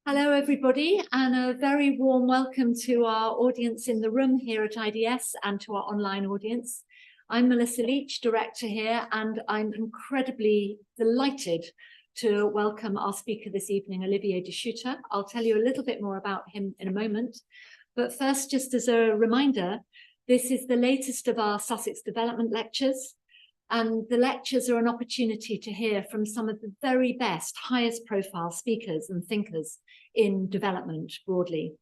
Hello, everybody, and a very warm welcome to our audience in the room here at IDS and to our online audience. I'm Melissa Leach, director here, and I'm incredibly delighted to welcome our speaker this evening, Olivier De Schutter. I'll tell you a little bit more about him in a moment. But first, just as a reminder, this is the latest of our Sussex Development Lectures. And the lectures are an opportunity to hear from some of the very best, highest profile speakers and thinkers in development broadly.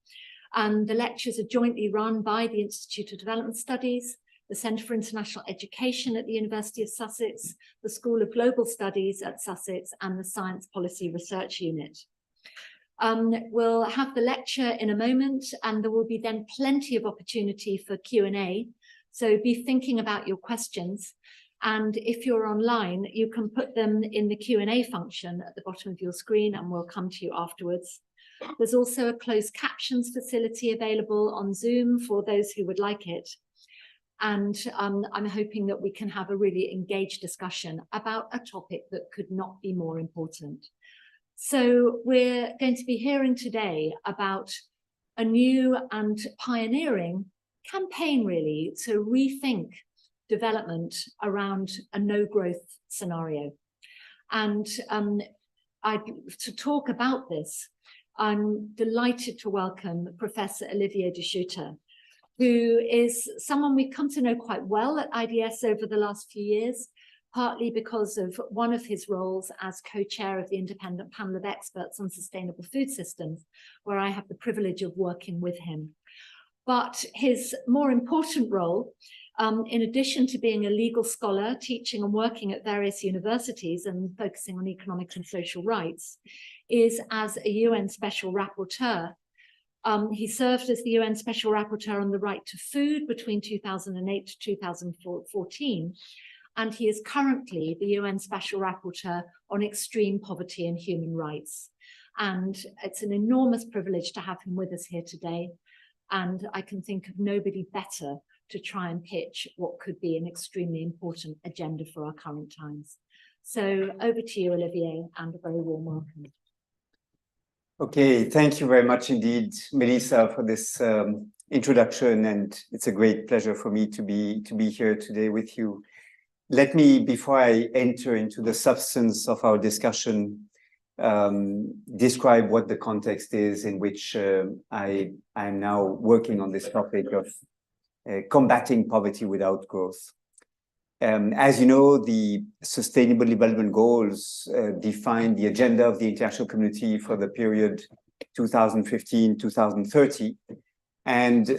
And the lectures are jointly run by the Institute of Development Studies, the Centre for International Education at the University of Sussex, the School of Global Studies at Sussex, and the Science Policy Research Unit. We'll have the lecture in a moment, and there will be then plenty of opportunity for Q&A. So be thinking about your questions. And if you're online, you can put them in the Q&A function at the bottom of your screen, and we'll come to you afterwards. There's also a closed captions facility available on Zoom for those who would like it. And I'm hoping that we can have a really engaged discussion about a topic that could not be more important. So we're going to be hearing today about a new and pioneering campaign, really, to rethink development around a no-growth scenario. And to talk about this, I'm delighted to welcome Professor Olivier De Schutter, who is someone we've come to know quite well at IDS over the last few years, partly because of one of his roles as co-chair of the Independent Panel of Experts on Sustainable Food Systems, where I have the privilege of working with him. But his more important role, in addition to being a legal scholar, teaching and working at various universities and focusing on economic and social rights, is as a UN Special Rapporteur. He served as the UN Special Rapporteur on the right to food between 2008 to 2014, and he is currently the UN Special Rapporteur on extreme poverty and human rights. And it's an enormous privilege to have him with us here today. And I can think of nobody better to try and pitch what could be an extremely important agenda for our current times. So over to you, Olivier, and a very warm welcome. Okay, thank you very much indeed, Melissa, for this introduction, and it's a great pleasure for me to be here today with you. Let me, before I enter into the substance of our discussion, describe what the context is in which I am now working on this topic of combating poverty without growth. As you know, the Sustainable Development Goals define the agenda of the international community for the period 2015-2030, and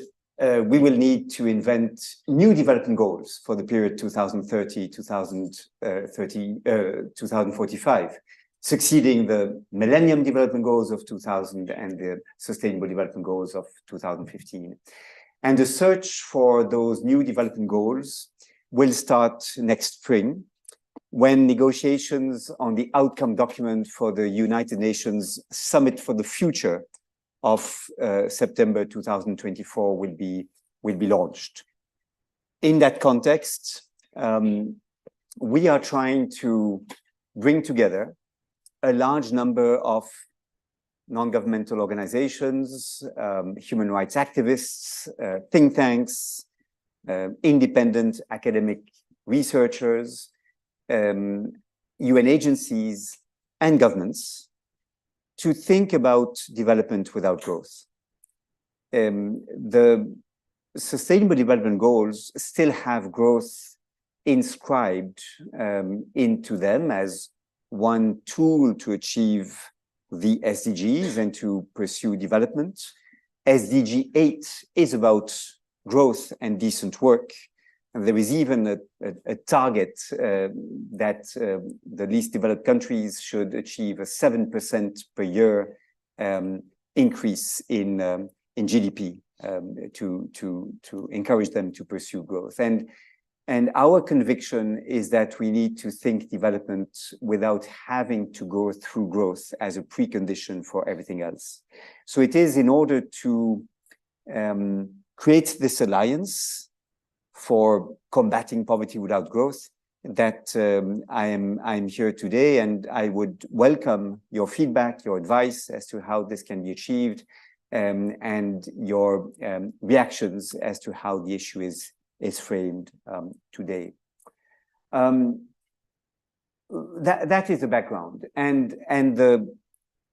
we will need to invent new development goals for the period 2045, succeeding the Millennium Development Goals of 2000 and the Sustainable Development Goals of 2015. And the search for those new development goals will start next spring, when negotiations on the outcome document for the United Nations Summit for the Future of September 2024 will be launched. In that context, we are trying to bring together a large number of non-governmental organizations, human rights activists, think tanks, independent academic researchers, UN agencies, and governments to think about development without growth. The Sustainable Development Goals still have growth inscribed into them as one tool to achieve the SDGs and to pursue development. SDG 8 is about growth and decent work. And there is even a target that the least developed countries should achieve a 7% per year increase in GDP to encourage them to pursue growth. And our conviction is that we need to think development without having to go through growth as a precondition for everything else. So it is in order to create this alliance for combating poverty without growth that I'm here today, and I would welcome your feedback, your advice as to how this can be achieved, and your reactions as to how the issue is framed today. That is the background, and the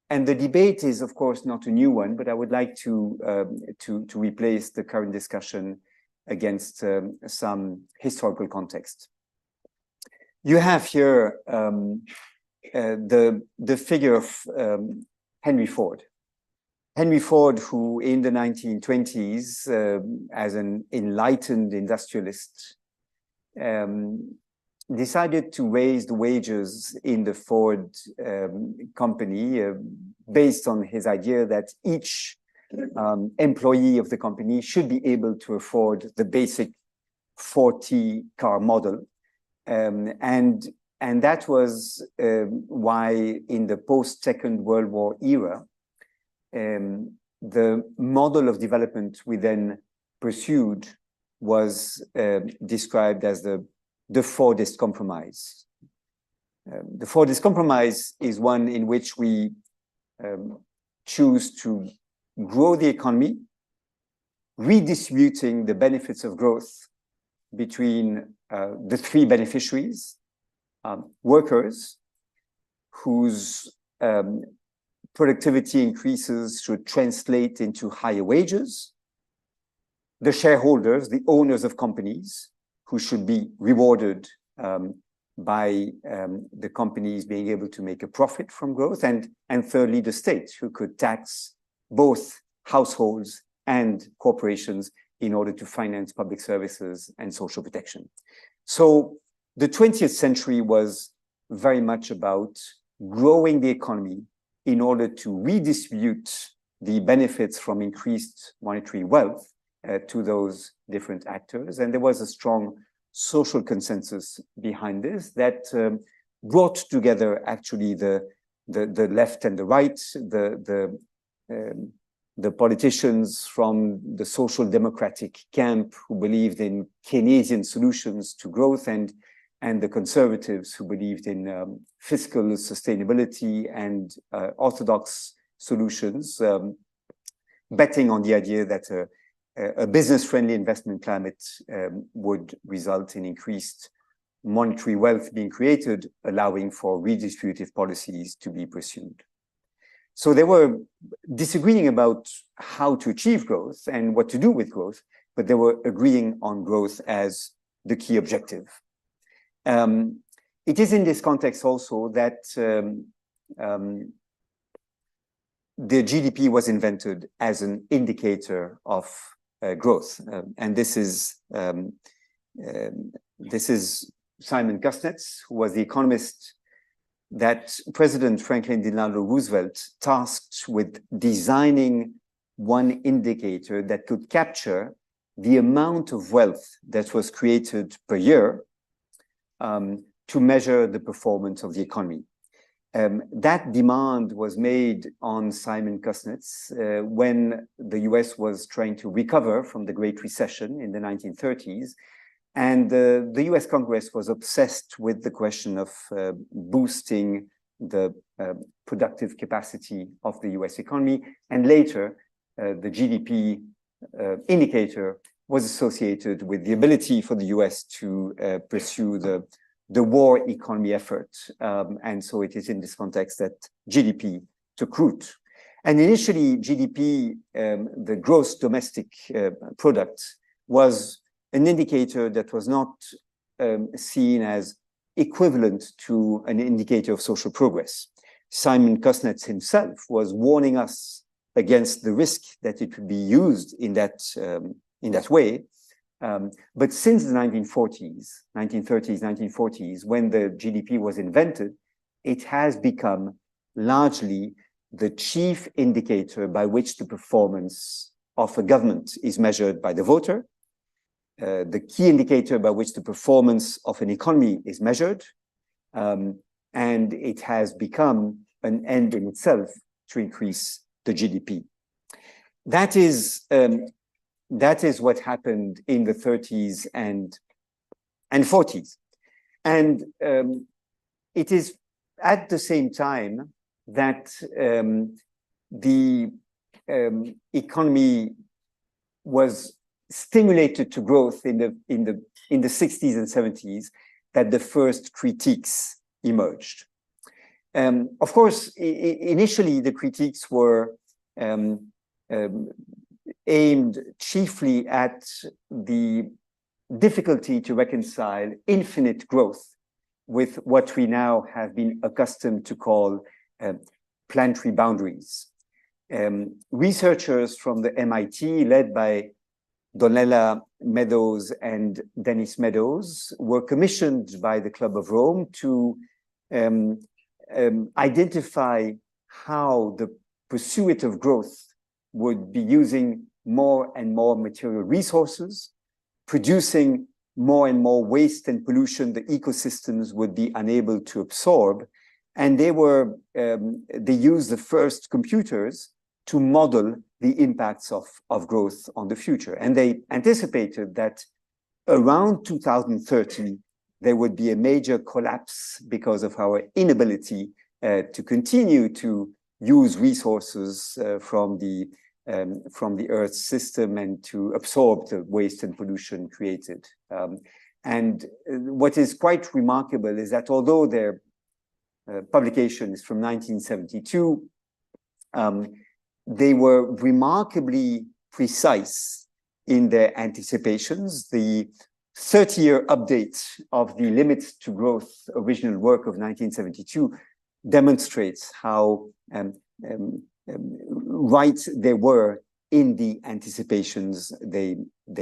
debate is, of course, not a new one, but I would like to replace the current discussion against some historical context. You have here the figure of Henry Ford. Henry Ford, who in the 1920s, as an enlightened industrialist, decided to raise the wages in the Ford company based on his idea that each employee of the company should be able to afford the basic 40 car model. And that was why in the post-Second World War era, the model of development we then pursued was described as the Fordist compromise. The Fordist compromise is one in which we choose to grow the economy, redistributing the benefits of growth between the three beneficiaries, workers whose productivity increases should translate into higher wages, the shareholders, the owners of companies, who should be rewarded by the companies being able to make a profit from growth, and thirdly, the state, who could tax both households and corporations in order to finance public services and social protection. So the 20th century was very much about growing the economy in order to redistribute the benefits from increased monetary wealth to those different actors. And there was a strong social consensus behind this that brought together actually the left and the right, the politicians from the social democratic camp who believed in Keynesian solutions to growth, and the conservatives who believed in fiscal sustainability and orthodox solutions, betting on the idea that a business-friendly investment climate would result in increased monetary wealth being created, allowing for redistributive policies to be pursued. So they were disagreeing about how to achieve growth and what to do with growth, but they were agreeing on growth as the key objective. It is in this context also that the GDP was invented as an indicator of growth, and this is Simon Kuznets, who was the economist that President Franklin Delano Roosevelt tasked with designing one indicator that could capture the amount of wealth that was created per year to measure the performance of the economy. That demand was made on Simon Kuznets when the US was trying to recover from the Great Recession in the 1930s. And the US Congress was obsessed with the question of boosting the productive capacity of the US economy. And later, the GDP indicator was associated with the ability for the US to pursue the war economy effort. And so it is in this context that GDP took root. And initially, GDP, the gross domestic product, was an indicator that was not seen as equivalent to an indicator of social progress. Simon Kuznets himself was warning us against the risk that it would be used in that way. But since the 1930s, 1940s, when the GDP was invented, it has become largely the chief indicator by which the performance of a government is measured by the voter, the key indicator by which the performance of an economy is measured, and it has become an end in itself to increase the GDP. That is what happened in the 30s and 40s. And it is at the same time that the economy was stimulated to growth in the 60s and 70s that the first critiques emerged. Of course, initially the critiques were aimed chiefly at the difficulty to reconcile infinite growth with what we now have been accustomed to call planetary boundaries. Researchers from the MIT, led by Donella Meadows and Dennis Meadows, were commissioned by the Club of Rome to identify how the pursuit of growth would be using more and more material resources, producing more and more waste and pollution the ecosystems would be unable to absorb. And they used the first computers to model the impacts of growth on the future. And they anticipated that around 2030, there would be a major collapse because of our inability to continue to use resources from the Earth's system and to absorb the waste and pollution created. And what is quite remarkable is that although their publication is from 1972, they were remarkably precise in their anticipations. The 30-year update of the Limits to Growth original work of 1972 demonstrates how right they were in the anticipations they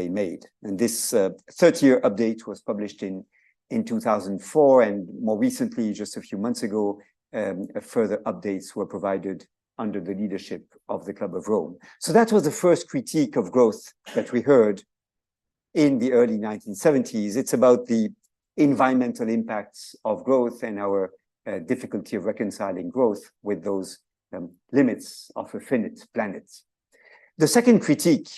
made. And this 30-year update was published in 2004, and more recently, just a few months ago, further updates were provided under the leadership of the Club of Rome. So that was the first critique of growth that we heard in the early 1970s. It's about the environmental impacts of growth and our difficulty of reconciling growth with those limits of a finite planet. The second critique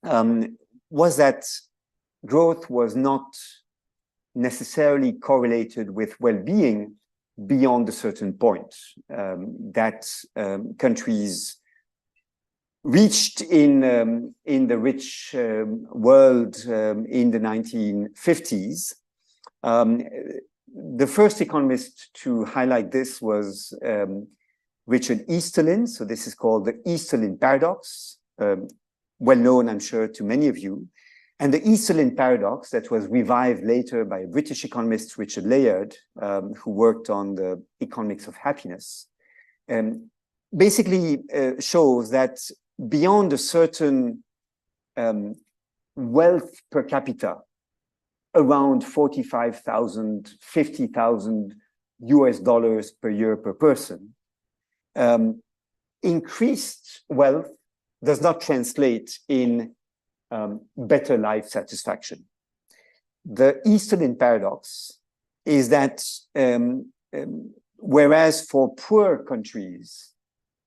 was that growth was not necessarily correlated with well-being beyond a certain point, that countries reached in the rich world in the 1950s. The first economist to highlight this was Richard Easterlin. So this is called the Easterlin Paradox, well known, I'm sure, to many of you. And the Easterlin Paradox, that was revived later by a British economist, Richard Layard, who worked on the economics of happiness, basically shows that beyond a certain wealth per capita, around 45,000, 50,000 US dollars per year per person, increased wealth does not translate in better life satisfaction. The Easterlin paradox is that whereas for poor countries,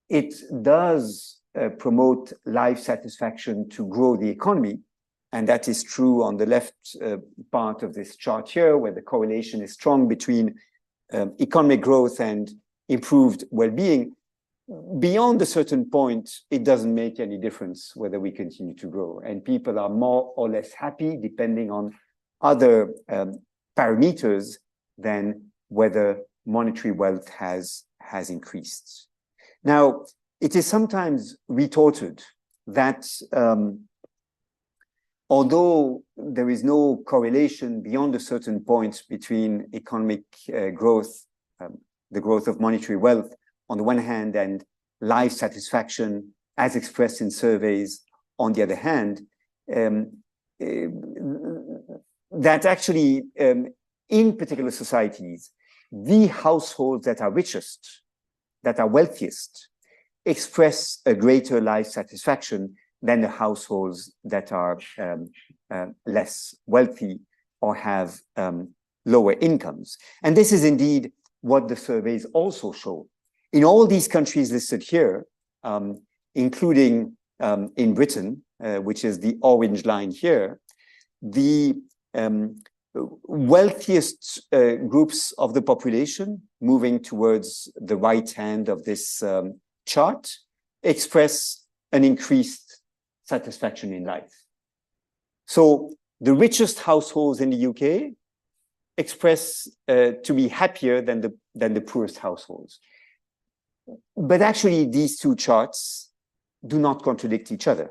it does promote life satisfaction to grow the economy, and that is true on the left part of this chart here, where the correlation is strong between economic growth and improved well-being. Beyond a certain point, it doesn't make any difference whether we continue to grow, and people are more or less happy depending on other parameters than whether monetary wealth has increased. Now, it is sometimes retorted that although there is no correlation beyond a certain point between economic growth, the growth of monetary wealth on the one hand, and life satisfaction as expressed in surveys on the other hand, that actually in particular societies, the households that are richest, that are wealthiest, express a greater life satisfaction than the households that are less wealthy or have lower incomes. And this is indeed what the surveys also show. In all these countries listed here, including in Britain, which is the orange line here, the wealthiest groups of the population, moving towards the right hand of this chart, express an increased satisfaction in life. So the richest households in the UK express to be happier than the poorest households. But actually, these two charts do not contradict each other.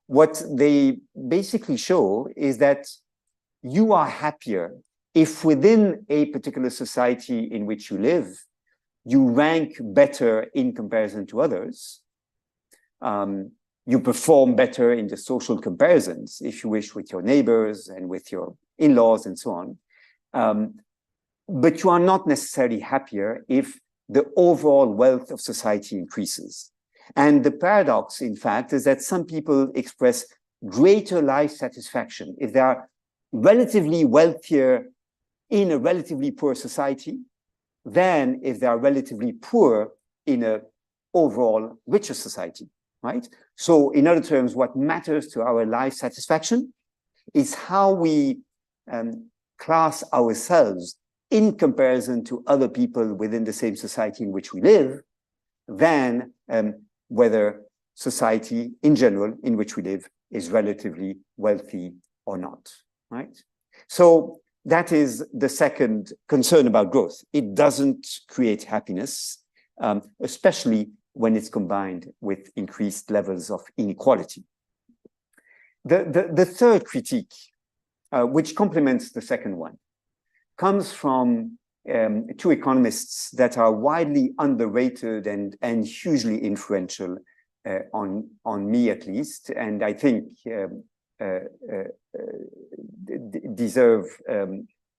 What they basically show is that you are happier if within a particular society in which you live, you rank better in comparison to others. You perform better in the social comparisons, if you wish, with your neighbors and with your in-laws and so on. But you are not necessarily happier if the overall wealth of society increases. And the paradox, in fact, is that some people express greater life satisfaction if they are relatively wealthier in a relatively poor society than if they are relatively poor in an overall richer society, right? So in other terms, what matters to our life satisfaction is how we class ourselves in comparison to other people within the same society in which we live, than whether society in general in which we live is relatively wealthy or not, right? So that is the second concern about growth. It doesn't create happiness, especially when it's combined with increased levels of inequality. The third critique, which complements the second one, comes from two economists that are widely underrated and hugely influential on me, at least, and I think deserve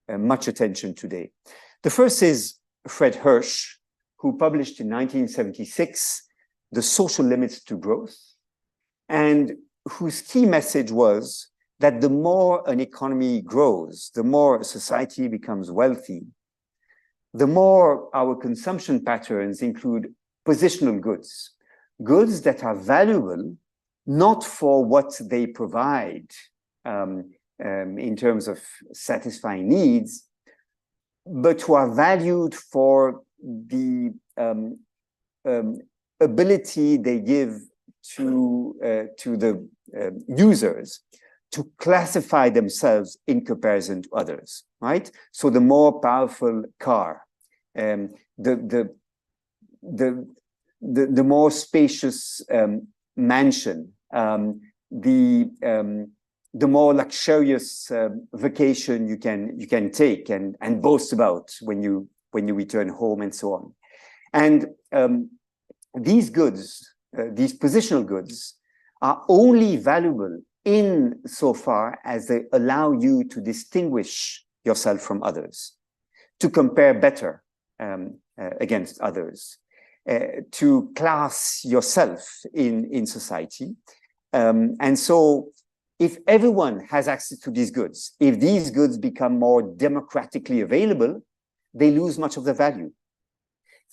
much attention today. The first is Fred Hirsch, who published in 1976 The Social Limits to Growth, and whose key message was that the more an economy grows, the more a society becomes wealthy, the more our consumption patterns include positional goods, goods that are valuable not for what they provide in terms of satisfying needs, but who are valued for the ability they give to the users to classify themselves in comparison to others, right? So the more powerful car, the more spacious mansion, the more luxurious vacation you can take and boast about when you return home and so on. And these goods, these positional goods, are only valuable in so far as they allow you to distinguish yourself from others, to compare better against others, to class yourself in society. And so if everyone has access to these goods, if these goods become more democratically available, they lose much of their value.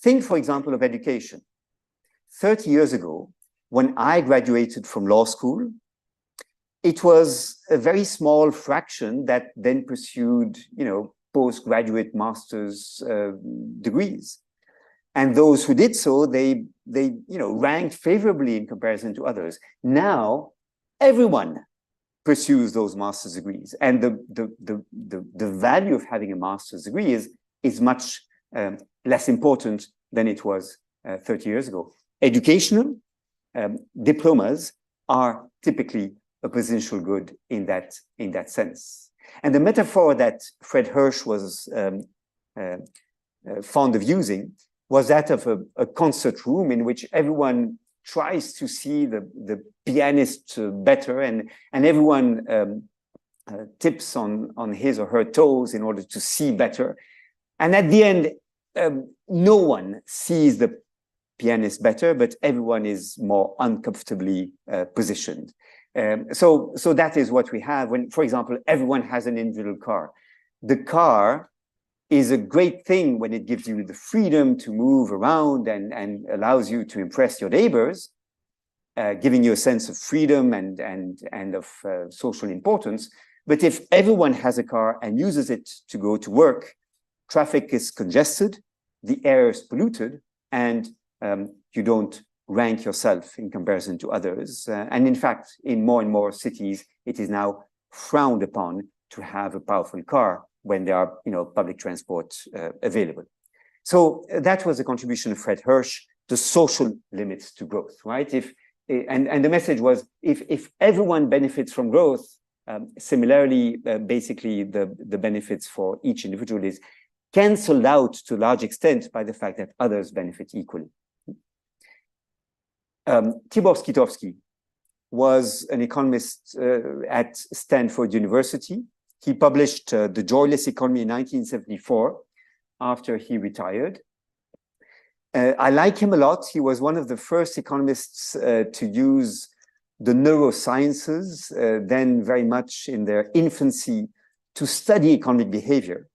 Think, for example, of education. 30 years ago, when I graduated from law school, it was a very small fraction that then pursued, postgraduate master's degrees. And those who did so, they ranked favorably in comparison to others. Now, everyone pursues those master's degrees, and the value of having a master's degree is much less important than it was 30 years ago. Educational diplomas are typically a positional good in that sense. And the metaphor that Fred Hirsch was fond of using was that of a concert room in which everyone tries to see the pianist better, and everyone tips on his or her toes in order to see better. And at the end, no one sees the pianist better, but everyone is more uncomfortably positioned. So that is what we have when, for example, everyone has an individual car. The car is a great thing when it gives you the freedom to move around and allows you to impress your neighbors, giving you a sense of freedom and of social importance. But if everyone has a car and uses it to go to work, traffic is congested, the air is polluted, and you don't rank yourself in comparison to others. And in fact, in more and more cities, it is now frowned upon to have a powerful car when there are, public transport available. So that was a contribution of Fred Hirsch, the social limits to growth, right? And the message was, if everyone benefits from growth, similarly, basically the benefits for each individual is cancelled out to a large extent by the fact that others benefit equally. Tibor Skitovsky was an economist at Stanford University. He published The Joyless Economy in 1974 after he retired. I like him a lot. He was one of the first economists to use the neurosciences, then very much in their infancy, to study economic behavior.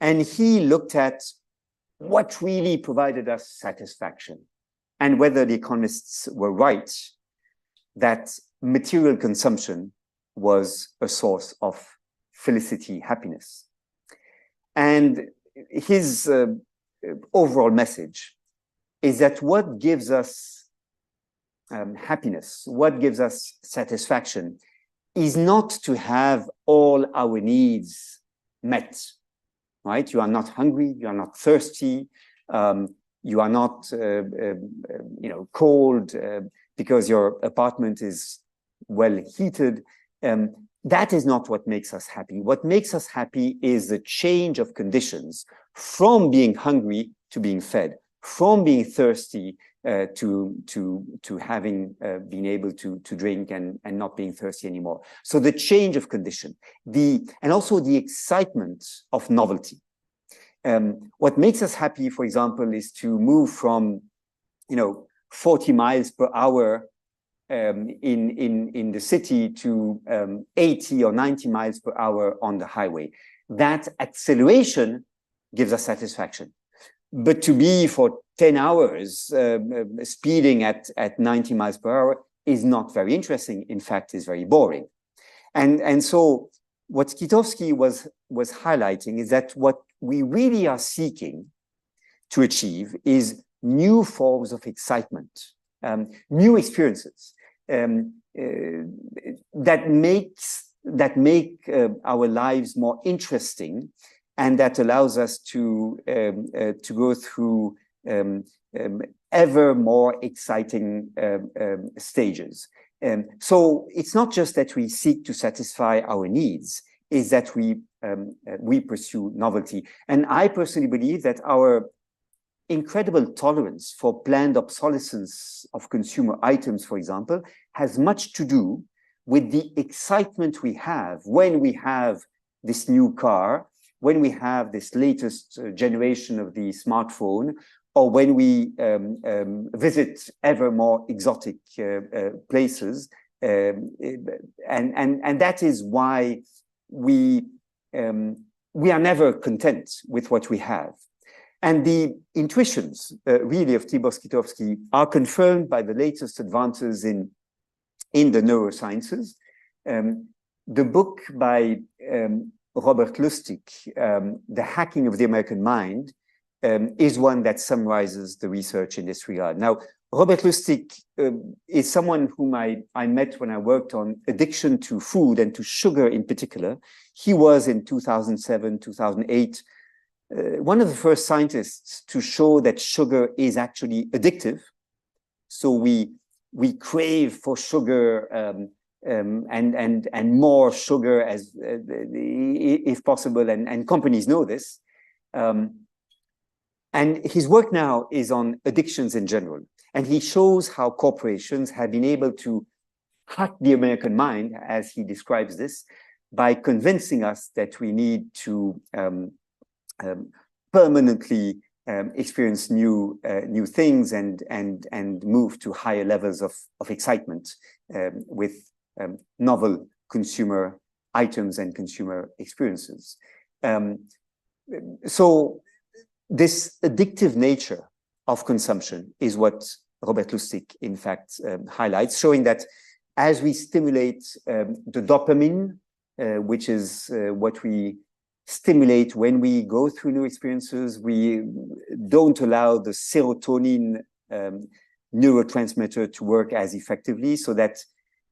And he looked at what really provided us satisfaction and whether the economists were right that material consumption was a source of felicity, happiness. And his overall message is that what gives us happiness, what gives us satisfaction, is not to have all our needs met, right? You are not hungry, you are not thirsty, you are not, cold because your apartment is well heated. That is not what makes us happy. What makes us happy is the change of conditions from being hungry to being fed, from being thirsty to having been able to drink and not being thirsty anymore. So the change of condition, and also the excitement of novelty. What makes us happy, for example, is to move from 40 miles per hour in the city to 80 or 90 miles per hour on the highway. That acceleration gives us satisfaction. But to be for 10 hours speeding at 90 miles per hour is not very interesting. In fact, is very boring. And so what Skitovsky was highlighting is that what we really are seeking to achieve is new forms of excitement, new experiences that make our lives more interesting, and that allows us to go through ever more exciting stages. So it's not just that we seek to satisfy our needs, is that we pursue novelty. And I personally believe that our incredible tolerance for planned obsolescence of consumer items, for example, has much to do with the excitement we have when we have this new car, when we have this latest generation of the smartphone, or when we visit ever more exotic places. And that is why we are never content with what we have. And the intuitions, really, of Tibor Skitovsky are confirmed by the latest advances in the neurosciences. The book by Robert Lustig, The Hacking of the American Mind, is one that summarizes the research in this regard. Now, Robert Lustig is someone whom I met when I worked on addiction to food and to sugar in particular. He was, in 2007, 2008, one of the first scientists to show that sugar is actually addictive. So we crave for sugar and more sugar as if possible, and companies know this. And his work now is on addictions in general. And he shows how corporations have been able to hack the American mind, as he describes this, by convincing us that we need to permanently experience new things and move to higher levels of excitement with novel consumer items and consumer experiences. So this addictive nature of consumption is what Robert Lustig, in fact, highlights, showing that as we stimulate the dopamine which is what we stimulate when we go through new experiences. We don't allow the serotonin neurotransmitter to work as effectively, so that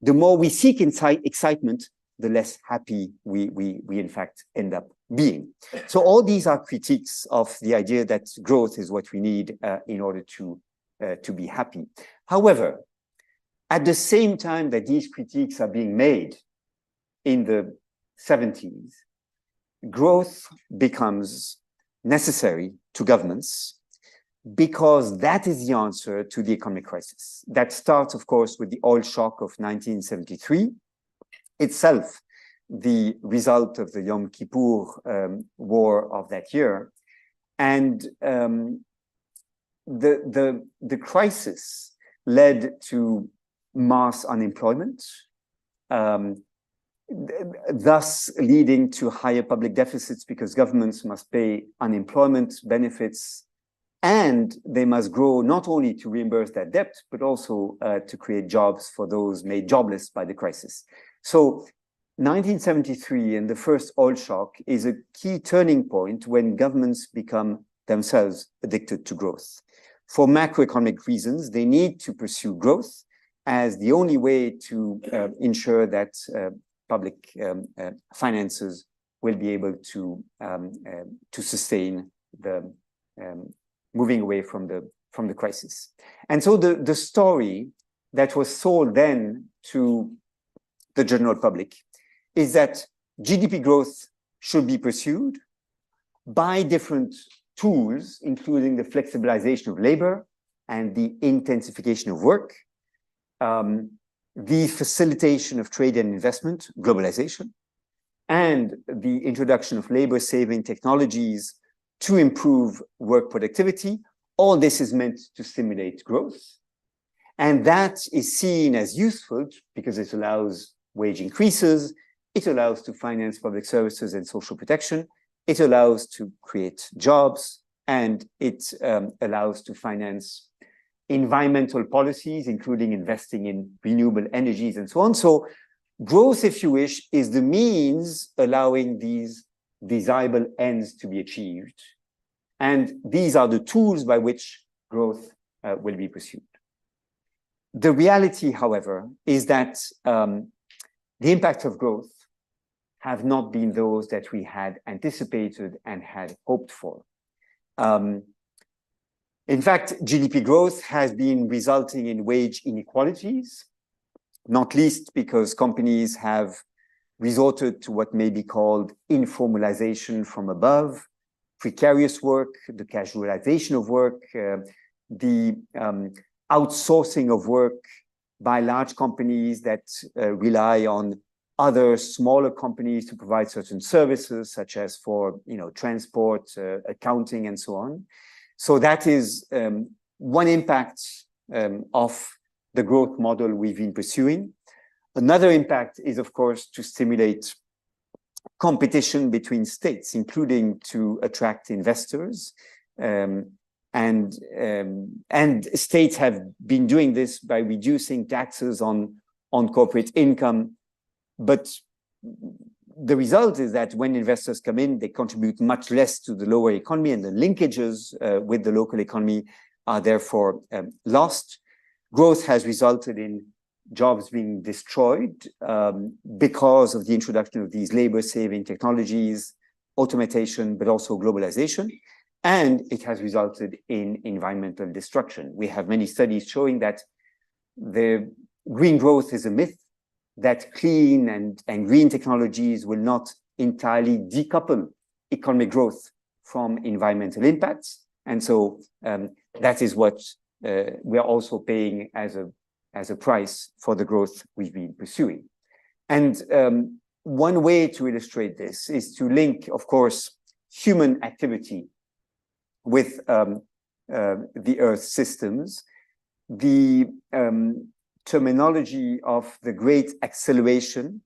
the more we seek excitement, the less happy we in fact end up being. So all these are critiques of the idea that growth is what we need in order to be happy. However, at the same time that these critiques are being made in the 70s, growth becomes necessary to governments because that is the answer to the economic crisis. That starts, of course, with the oil shock of 1973, itself the result of the Yom Kippur war of that year. And the crisis led to mass unemployment, thus leading to higher public deficits because governments must pay unemployment benefits, and they must grow not only to reimburse that debt, but also to create jobs for those made jobless by the crisis. So 1973 and the first oil shock is a key turning point when governments become themselves addicted to growth. For macroeconomic reasons, they need to pursue growth as the only way to ensure that public finances will be able to sustain the moving away from the crisis. And so the story that was sold then to the general public is that GDP growth should be pursued by different tools, including the flexibilization of labor and the intensification of work, the facilitation of trade and investment, globalization, and the introduction of labor-saving technologies to improve work productivity. All this is meant to stimulate growth. And that is seen as useful because it allows wage increases, it allows to finance public services and social protection, it allows to create jobs, and it allows to finance environmental policies, including investing in renewable energies and so on. So growth, if you wish, is the means allowing these desirable ends to be achieved. And these are the tools by which growth will be pursued. The reality, however, is that the impact of growth have not been those that we had anticipated and had hoped for. In fact, GDP growth has been resulting in wage inequalities, not least because companies have resorted to what may be called informalization from above, precarious work, the casualization of work, the outsourcing of work by large companies that rely on other smaller companies to provide certain services, such as for transport, accounting, and so on. So that is one impact of the growth model we've been pursuing. Another impact is, of course, to stimulate competition between states, including to attract investors. And states have been doing this by reducing taxes on corporate income. But the result is that when investors come in, they contribute much less to the lower economy, and the linkages with the local economy are therefore lost. Growth has resulted in jobs being destroyed because of the introduction of these labor-saving technologies, automation, but also globalization. And it has resulted in environmental destruction. We have many studies showing that the green growth is a myth, that clean and green technologies will not entirely decouple economic growth from environmental impacts. And so that is what we are also paying as a price for the growth we've been pursuing. And one way to illustrate this is to link, of course, human activity with the Earth systems. The terminology of the Great Acceleration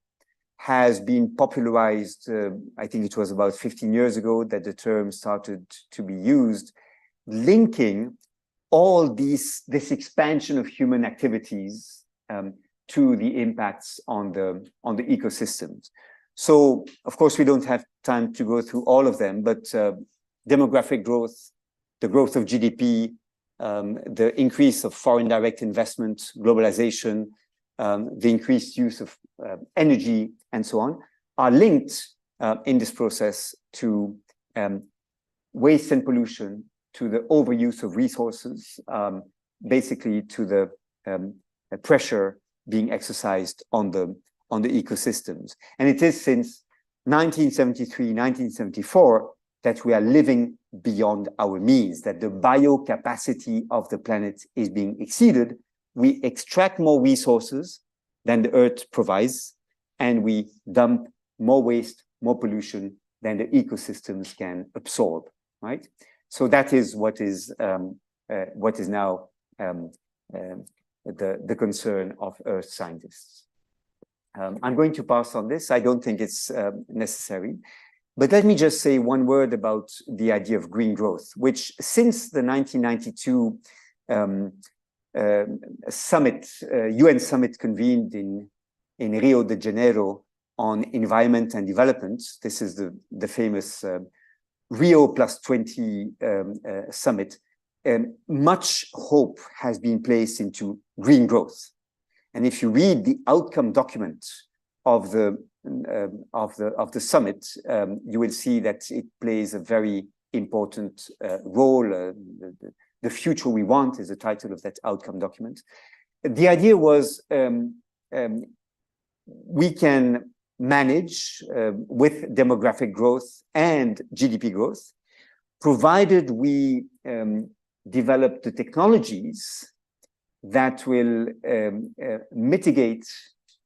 has been popularized, I think it was about 15 years ago that the term started to be used, linking all this expansion of human activities to the impacts on the ecosystems. So, of course, we don't have time to go through all of them, but demographic growth, the growth of GDP, the increase of foreign direct investment, globalization, the increased use of energy, and so on, are linked in this process to waste and pollution, to the overuse of resources, basically to the pressure being exercised on the ecosystems. And it is since 1973, 1974 that we are living beyond our means, that the biocapacity of the planet is being exceeded. We extract more resources than the Earth provides, and we dump more waste, more pollution than the ecosystems can absorb, right? So that is what is now the concern of Earth scientists. I'm going to pass on this. I don't think it's necessary. But let me just say one word about the idea of green growth, which since the 1992 summit, UN summit convened in Rio de Janeiro on environment and development, this is the famous Rio +20 summit, much hope has been placed into green growth. And if you read the outcome document of the summit, you will see that it plays a very important role. The future we want is the title of that outcome document. The idea was we can manage with demographic growth and GDP growth, provided we develop the technologies that will mitigate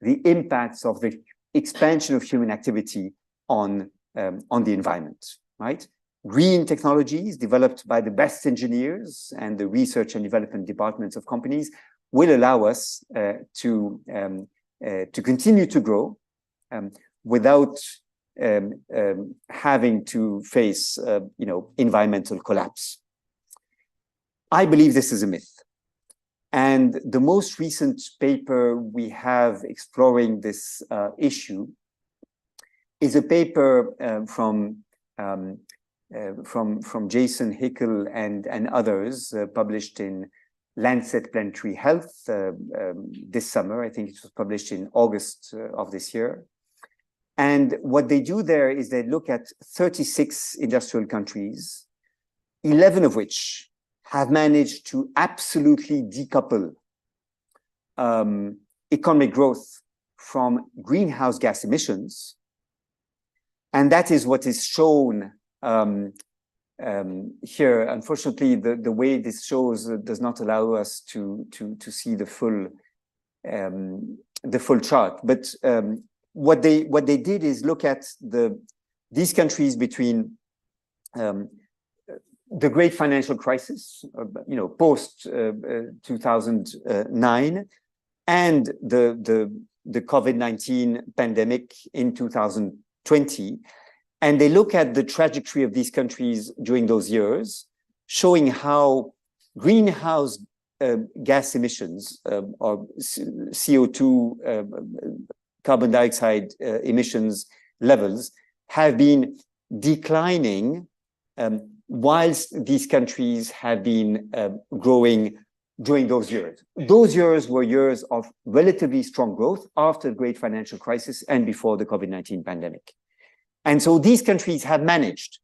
the impacts of the expansion of human activity on the environment, right? Green technologies developed by the best engineers and the research and development departments of companies will allow us to continue to grow without having to face, environmental collapse. I believe this is a myth. And the most recent paper we have exploring this issue is a paper from Jason Hickel and others, published in Lancet Planetary Health this summer. I think it was published in August of this year. And what they do there is they look at 36 industrial countries, 11 of which have managed to absolutely decouple economic growth from greenhouse gas emissions. And that is what is shown here. Unfortunately, the way this shows does not allow us to see the full chart. But what they did is look at these countries between the great financial crisis, post 2009, and the COVID-19 pandemic in 2020. And they look at the trajectory of these countries during those years, showing how greenhouse gas emissions or CO2, carbon dioxide emissions levels have been declining whilst these countries have been growing during those years. Those years were years of relatively strong growth after the great financial crisis and before the COVID-19 pandemic. And so these countries have managed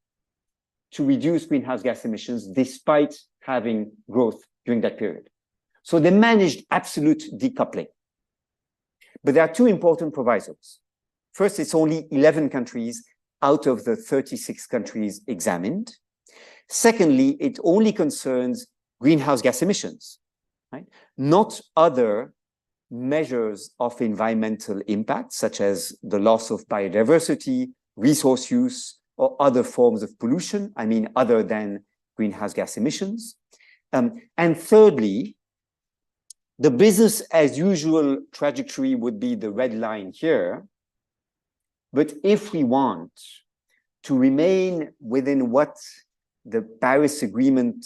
to reduce greenhouse gas emissions despite having growth during that period. So they managed absolute decoupling. But there are two important provisos. First, it's only 11 countries out of the 36 countries examined. Secondly, it only concerns greenhouse gas emissions, right? Not other measures of environmental impact, such as the loss of biodiversity, resource use, or other forms of pollution, other than greenhouse gas emissions. And thirdly, the business as usual trajectory would be the red line here. But if we want to remain within what the Paris Agreement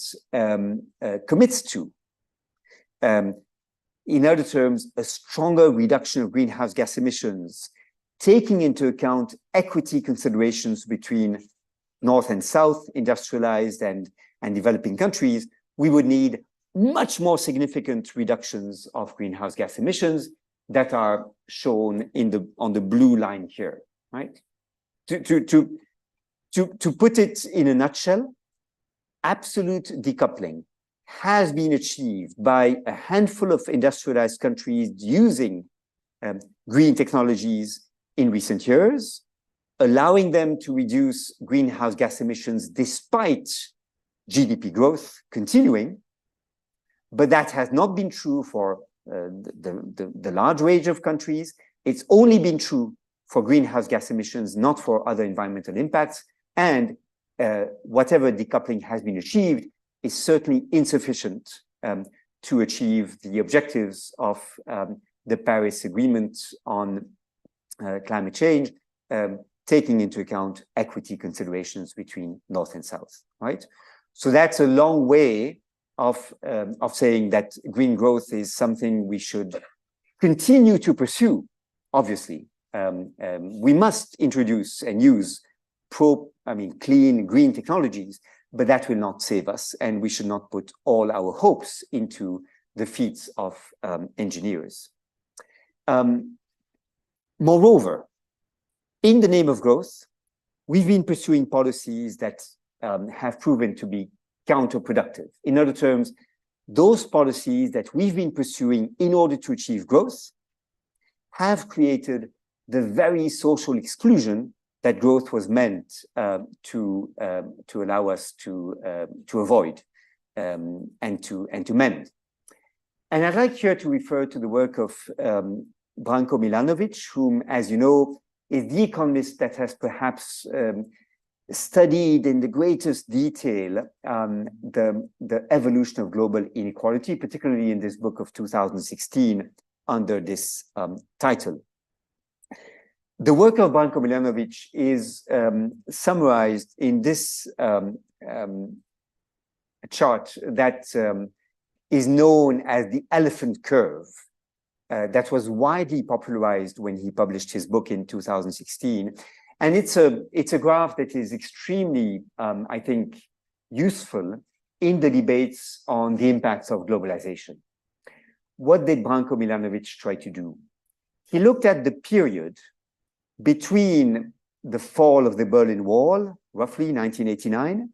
commits to, in other terms, a stronger reduction of greenhouse gas emissions taking into account equity considerations between North and South industrialized and developing countries, we would need much more significant reductions of greenhouse gas emissions that are shown on the blue line here, right? To put it in a nutshell, absolute decoupling has been achieved by a handful of industrialized countries using green technologies in recent years, allowing them to reduce greenhouse gas emissions despite GDP growth continuing. But that has not been true for the large range of countries. It's only been true for greenhouse gas emissions, not for other environmental impacts. And whatever decoupling has been achieved is certainly insufficient to achieve the objectives of the Paris Agreement on climate change, taking into account equity considerations between North and South, right? So that's a long way of saying that green growth is something we should continue to pursue, obviously. We must introduce and use clean green technologies, but that will not save us, and we should not put all our hopes into the feats of engineers. Moreover, in the name of growth, we've been pursuing policies that have proven to be counterproductive. In other terms, those policies that we've been pursuing in order to achieve growth have created the very social exclusion that growth was meant to allow us to avoid and to mend. And I'd like here to refer to the work of Branko Milanovic, whom, as you know, is the economist that has perhaps studied in the greatest detail the evolution of global inequality, particularly in this book of 2016 under this title. The work of Branko Milanovic is summarized in this chart that is known as the elephant curve. That was widely popularized when he published his book in 2016. And it's a graph that is extremely, I think, useful in the debates on the impacts of globalization. What did Branko Milanovic try to do? He looked at the period between the fall of the Berlin Wall, roughly 1989,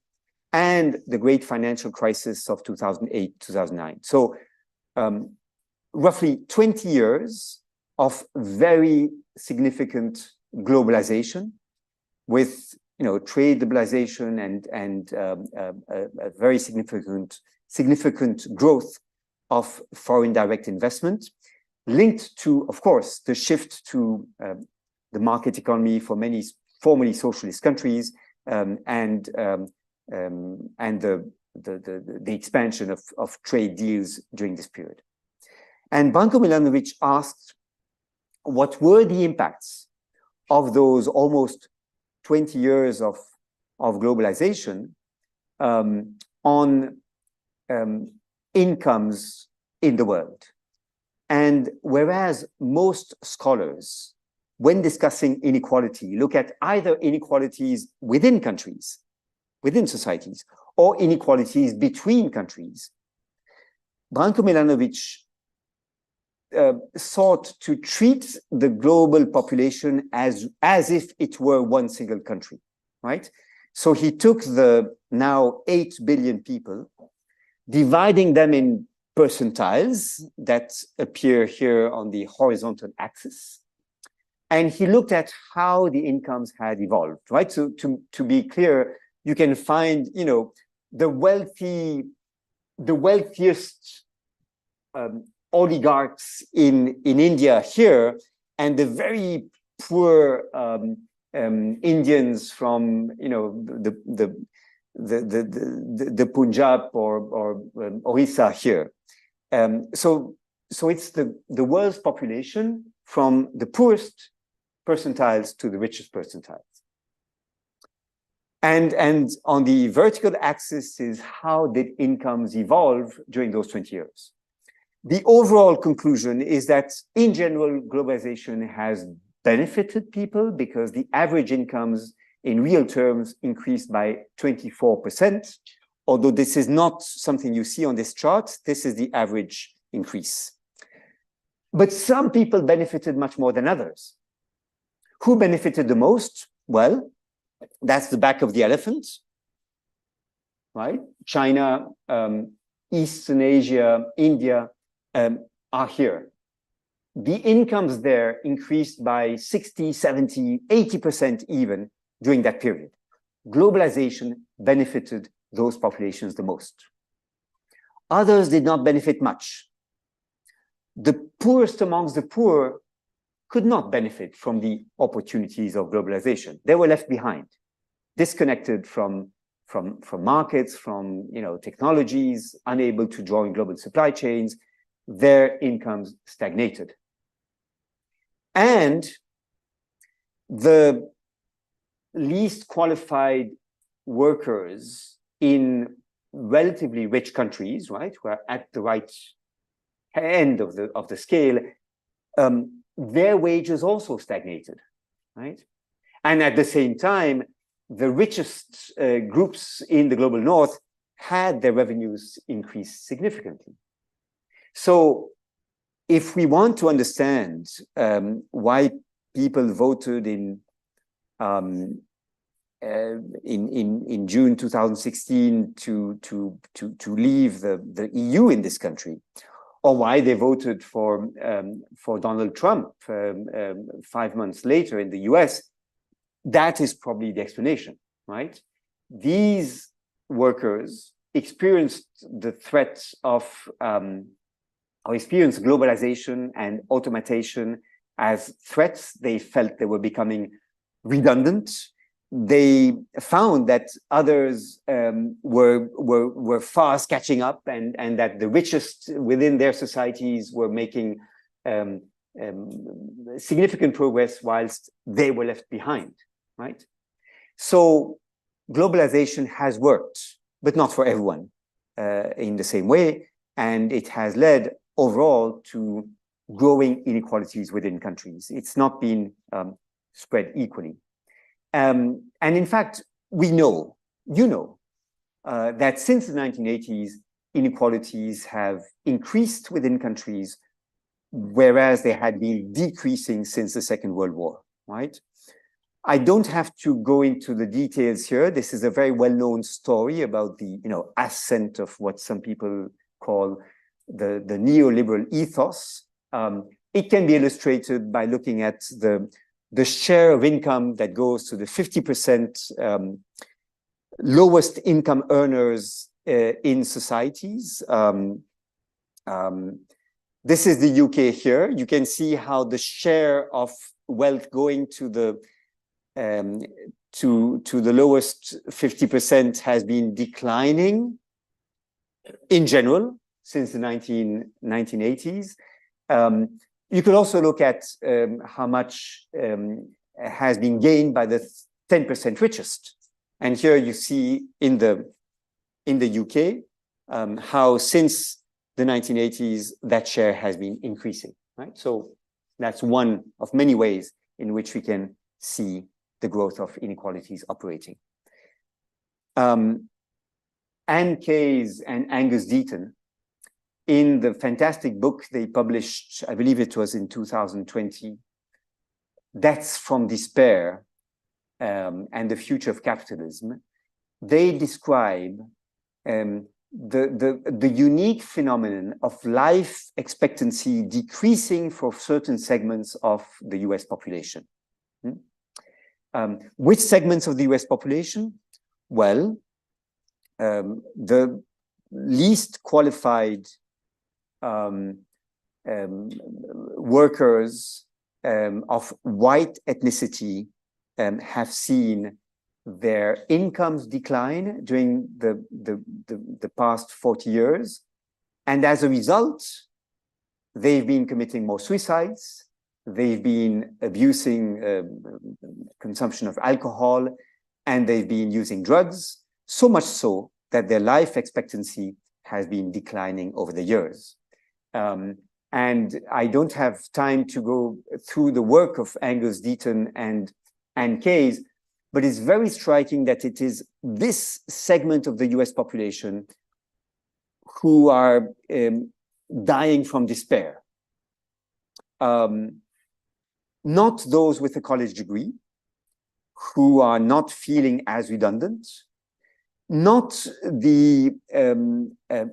and the great financial crisis of 2008, 2009. So roughly 20 years of very significant globalization with trade liberalization and a very significant growth of foreign direct investment, linked to, of course, the shift to the market economy for many formerly socialist countries and the expansion of trade deals during this period. And Branko Milanovic asked, what were the impacts of those almost 20 years of globalization on incomes in the world? And whereas most scholars, when discussing inequality, look at either inequalities within countries, within societies, or inequalities between countries, Branko Milanovic sought to treat the global population as if it were one single country, right? So he took the now 8 billion people, dividing them in percentiles that appear here on the horizontal axis, and he looked at how the incomes had evolved, right? So to be clear, you can find, the wealthiest oligarchs in India here, and the very poor Indians from the Punjab or Orissa here. So it's the world's population from the poorest percentiles to the richest percentiles. And on the vertical axis is how did incomes evolve during those 20 years. The overall conclusion is that, in general, globalization has benefited people because the average incomes in real terms increased by 24%. Although this is not something you see on this chart, this is the average increase. But some people benefited much more than others. Who benefited the most? Well, that's the back of the elephant, right? China, Eastern Asia, India are here. The incomes there increased by 60, 70, 80% even during that period. Globalization benefited those populations the most. Others did not benefit much. The poorest amongst the poor could not benefit from the opportunities of globalization. They were left behind, disconnected from markets, from technologies, unable to join global supply chains. Their incomes stagnated. And the least qualified workers in relatively rich countries, right, who are at the right end of the scale, their wages also stagnated, right? And at the same time, the richest groups in the global north had their revenues increase significantly. So if we want to understand why people voted in June 2016 to leave the EU in this country, or why they voted for Donald Trump 5 months later in the US, that is probably the explanation, right? These workers experienced the threat of or experienced globalization and automation as threats. They felt they were becoming redundant. They found that others were fast catching up, and that the richest within their societies were making significant progress whilst they were left behind, right? So globalization has worked, but not for everyone in the same way, and it has led overall to growing inequalities within countries. It's not been spread equally. And in fact, we know, that since the 1980s, inequalities have increased within countries, whereas they had been decreasing since the Second World War, right? I don't have to go into the details here. This is a very well-known story about the ascent of what some people call the neoliberal ethos. It can be illustrated by looking at the share of income that goes to the 50% lowest income earners in societies. This is the UK here. You can see how the share of wealth going to the lowest 50% has been declining in general since the 1980s. You could also look at how much has been gained by the 10% richest. And here you see in the UK how since the 1980s that share has been increasing, right? So that's one of many ways in which we can see the growth of inequalities operating. Anne Keyes and Angus Deaton, in the fantastic book they published, I believe it was in 2020, Deaths from Despair and the Future of Capitalism, they describe the unique phenomenon of life expectancy decreasing for certain segments of the US population. Which segments of the US population? Well, the least qualified workers of white ethnicity have seen their incomes decline during the past 40 years. And as a result, they've been committing more suicides. They've been abusing consumption of alcohol, and they've been using drugs, so much so that their life expectancy has been declining over the years. And And I don't have time to go through the work of Angus Deaton and Keyes, but it's very striking that it is this segment of the US population who are dying from despair. Not those with a college degree, who are not feeling as redundant, not the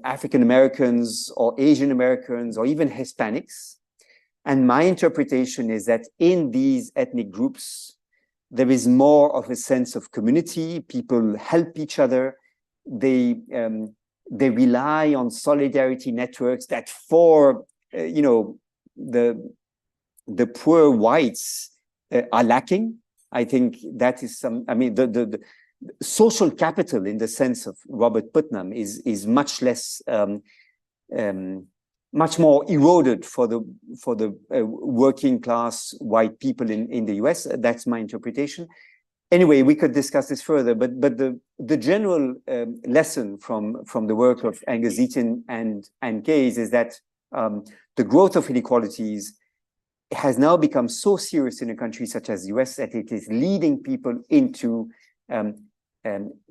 African Americans or Asian Americans or even Hispanics. And my interpretation is that in these ethnic groups, there is more of a sense of community. People help each other. They rely on solidarity networks that for, the poor whites are lacking. I think that is the social capital in the sense of Robert Putnam is much less, much more eroded for the working class white people in the US. That's my interpretation. Anyway, we could discuss this further, but the general lesson from the work of Angus Deaton and Keyes is that the growth of inequalities has now become so serious in a country such as the US that it is leading people into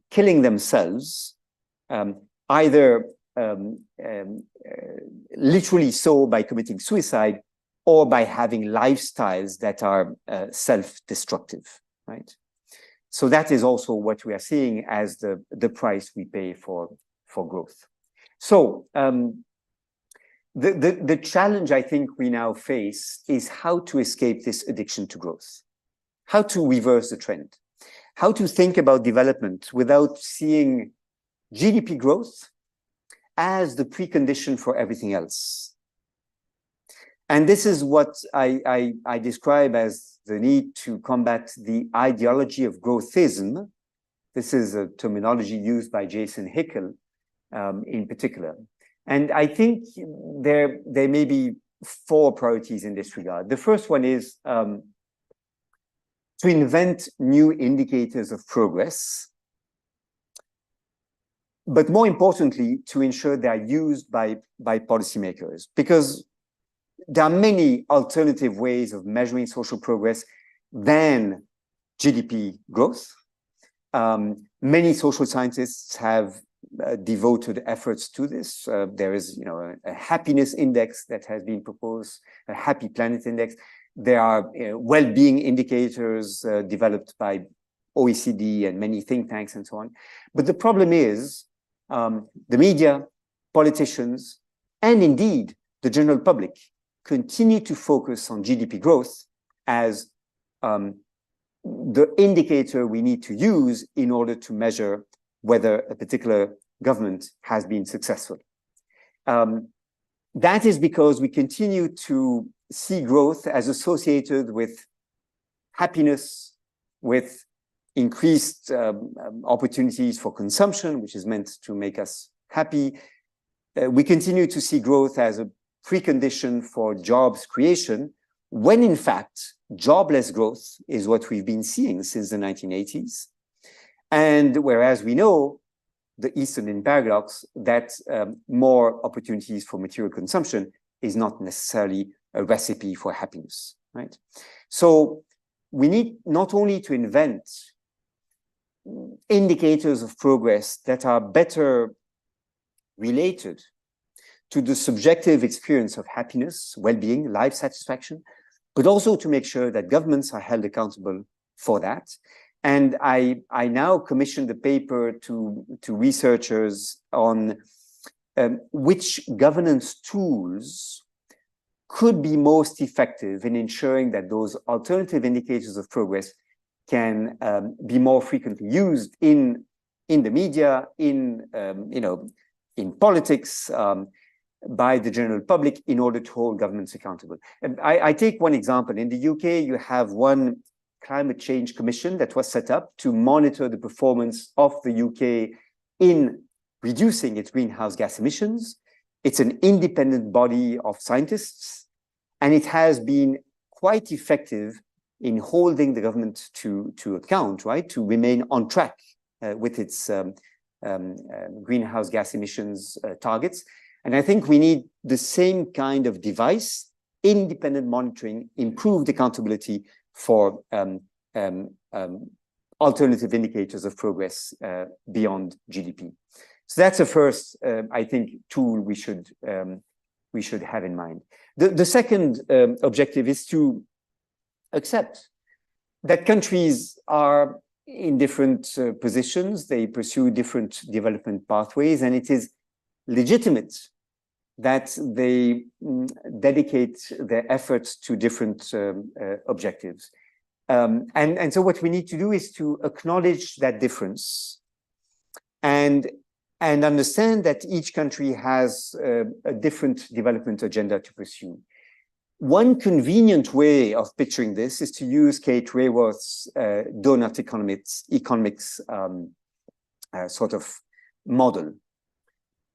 killing themselves, either literally so by committing suicide or by having lifestyles that are self-destructive, right? So that is also what we are seeing as the price we pay for growth. So the challenge I think we now face is how to escape this addiction to growth, how to reverse the trend, how to think about development without seeing GDP growth as the precondition for everything else. And this is what I describe as the need to combat the ideology of growthism. This is a terminology used by Jason Hickel in particular. And I think there may be 4 priorities in this regard. The first one is to invent new indicators of progress, but more importantly, to ensure they are used by policymakers, because there are many alternative ways of measuring social progress than GDP growth. Many social scientists have devoted efforts to this. There is, a happiness index that has been proposed, a happy planet index. There are well-being indicators developed by OECD and many think tanks and so on. But the problem is the media, politicians, and indeed the general public continue to focus on GDP growth as the indicator we need to use in order to measure whether a particular government has been successful. That is because we continue to see growth as associated with happiness, with increased opportunities for consumption, which is meant to make us happy. We continue to see growth as a precondition for jobs creation, when in fact, jobless growth is what we've been seeing since the 1980s. And whereas we know, the Eames Paradox, that more opportunities for material consumption is not necessarily a recipe for happiness, right? So we need not only to invent indicators of progress that are better related to the subjective experience of happiness, well-being, life satisfaction, but also to make sure that governments are held accountable for that. And I now commissioned a paper to researchers on which governance tools could be most effective in ensuring that those alternative indicators of progress can be more frequently used in the media, in politics, by the general public in order to hold governments accountable. And I take one example. In the UK, you have one climate change commission that was set up to monitor the performance of the UK in reducing its greenhouse gas emissions. It's an independent body of scientists, and it has been quite effective in holding the government to account, right? To remain on track with its greenhouse gas emissions targets. And I think we need the same kind of device, independent monitoring, improved accountability for alternative indicators of progress beyond GDP. So that's the first, I think, tool we should have in mind. The second objective is to accept that countries are in different positions, they pursue different development pathways, and it is legitimate that they dedicate their efforts to different objectives. And so what we need to do is to acknowledge that difference and understand that each country has a different development agenda to pursue. One convenient way of picturing this is to use Kate Raworth's donut economics sort of model.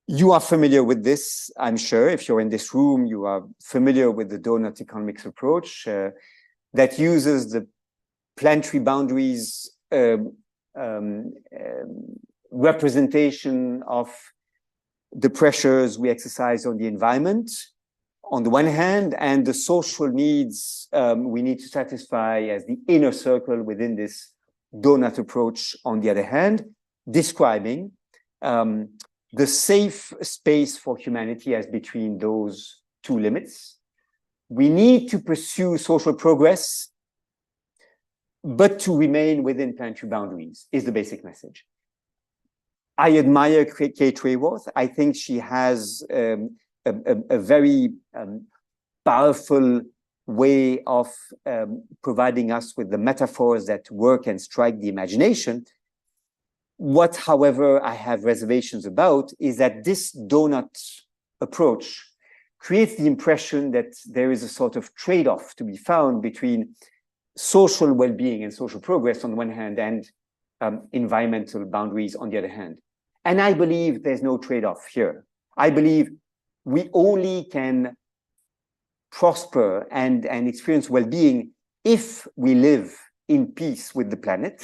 You are familiar with this, I'm sure. If you're in this room, you are familiar with the donut economics approach that uses the planetary boundaries representation of the pressures we exercise on the environment on the one hand, and the social needs we need to satisfy as the inner circle within this donut approach on the other hand, describing the safe space for humanity as between those two limits. We need to pursue social progress, but to remain within planetary boundaries is the basic message. I admire Kate Raworth. I think she has a very powerful way of providing us with the metaphors that work and strike the imagination. What, however, I have reservations about is that this donut approach creates the impression that there is a sort of trade-off to be found between social well-being and social progress on the one hand and environmental boundaries on the other hand. And I believe there's no trade-off here. I believe we only can prosper and experience well-being if we live in peace with the planet.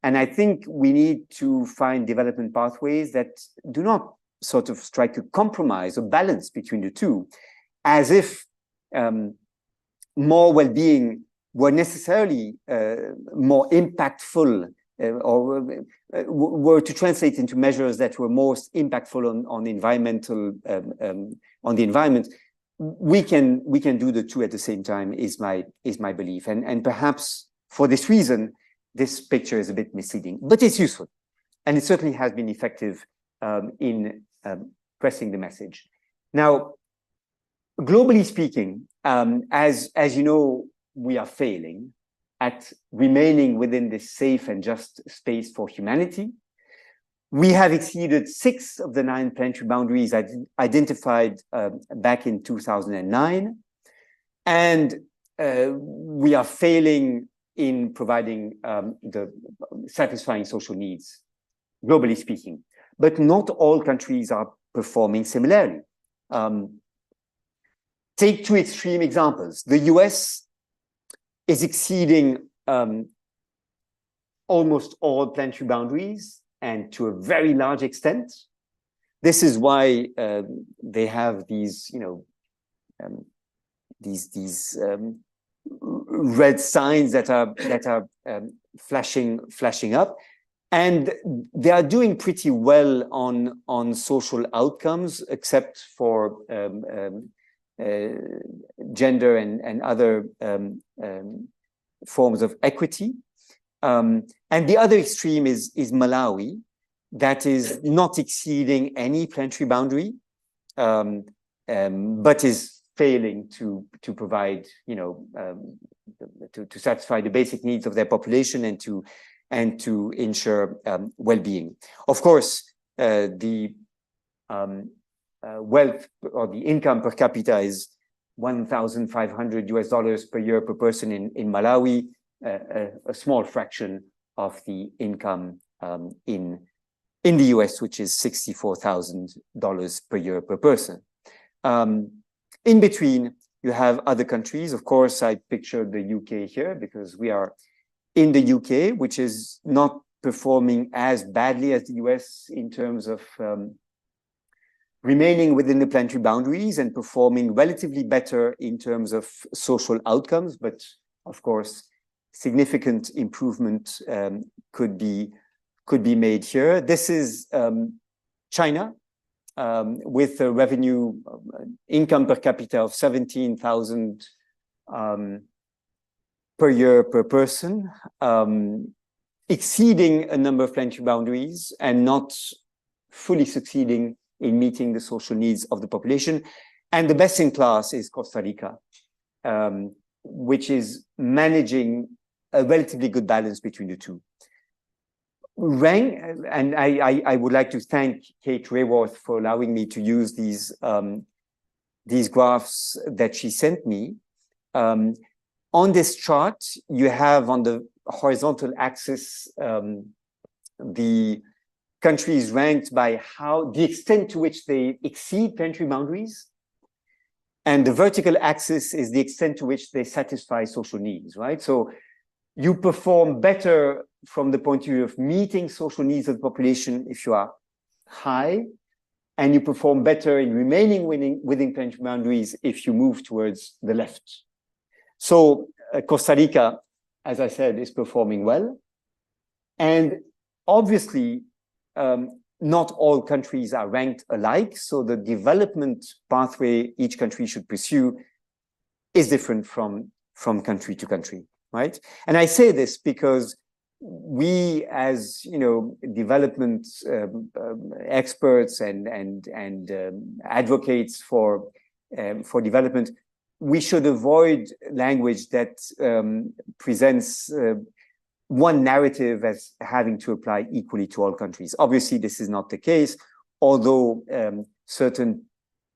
And I think we need to find development pathways that do not sort of strike a compromise or balance between the two, as if more well-being were necessarily more impactful or were to translate into measures that were most impactful on environmental on the environment. We can do the two at the same time is my belief, and perhaps for this reason this picture is a bit misleading, but it's useful, and it certainly has been effective in pressing the message. Now, globally speaking, as you know, we are failing at remaining within this safe and just space for humanity. We have exceeded 6 of the 9 planetary boundaries identified back in 2009, and we are failing in providing the satisfying social needs, globally speaking. But not all countries are performing similarly. Take 2 extreme examples. The US is exceeding almost all planetary boundaries, and to a very large extent. This is why they have these, these red signs that are flashing up, and they are doing pretty well on social outcomes, except for gender and other forms of equity. And the other extreme is Malawi, that is not exceeding any planetary boundary, but is failing to provide, to satisfy the basic needs of their population and to ensure well-being. Of course, the wealth or the income per capita is $1,500 per year per person in Malawi, a small fraction of the income in the US, which is $64,000 per year per person. In between, you have other countries. Of course, I pictured the UK here because we are in the UK, which is not performing as badly as the US in terms of remaining within the planetary boundaries and performing relatively better in terms of social outcomes, but of course, significant improvement could be made here. This is China, with a revenue income per capita of 17,000 per year per person, exceeding a number of planetary boundaries and not fully succeeding in meeting the social needs of the population. And the best in class is Costa Rica, which is managing a relatively good balance between the two. And I would like to thank Kate Rayworth for allowing me to use these graphs that she sent me. On this chart, you have on the horizontal axis the countries ranked by the extent to which they exceed planetary boundaries. And the vertical axis is the extent to which they satisfy social needs, right? So you perform better from the point of view of meeting social needs of the population if you are high, and you perform better in remaining within planetary boundaries if you move towards the left. So Costa Rica, as I said, is performing well. And obviously, not all countries are ranked alike. So the development pathway each country should pursue is different from country to country, right? And I say this because we, as development experts and advocates for development, we should avoid language that presents one narrative as having to apply equally to all countries. Obviously, this is not the case, although certain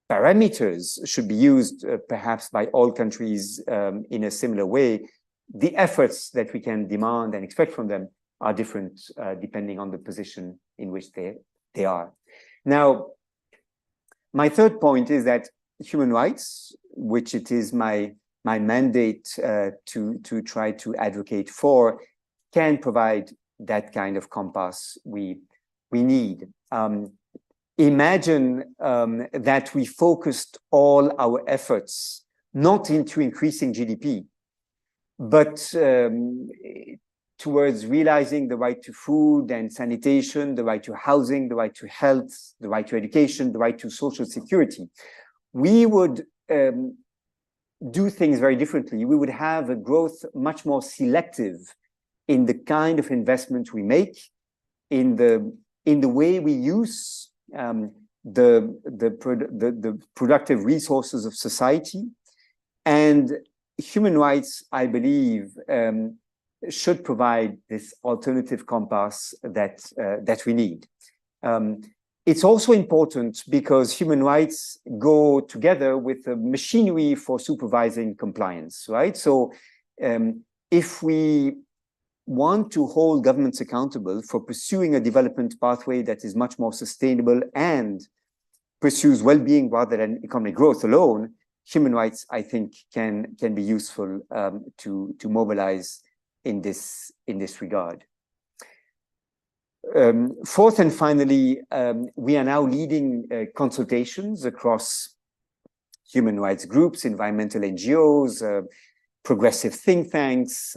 parameters should be used perhaps by all countries in a similar way. The efforts that we can demand and expect from them are different depending on the position in which they are. Now, my third point is that human rights, which it is my mandate to try to advocate for, can provide that kind of compass we need. Imagine that we focused all our efforts not into increasing GDP, but towards realizing the right to food and sanitation, the right to housing, the right to health, the right to education, the right to social security. We would do things very differently. We would have a growth much more selective in the kind of investment we make, in the way we use the productive resources of society. And human rights, I believe, should provide this alternative compass that we need. It's also important because human rights go together with the machinery for supervising compliance, right? So if we want to hold governments accountable for pursuing a development pathway that is much more sustainable and pursues well-being rather than economic growth alone, human rights, I think, can be useful to mobilize in this regard. Fourth and finally, we are now leading consultations across human rights groups, environmental NGOs, progressive think tanks,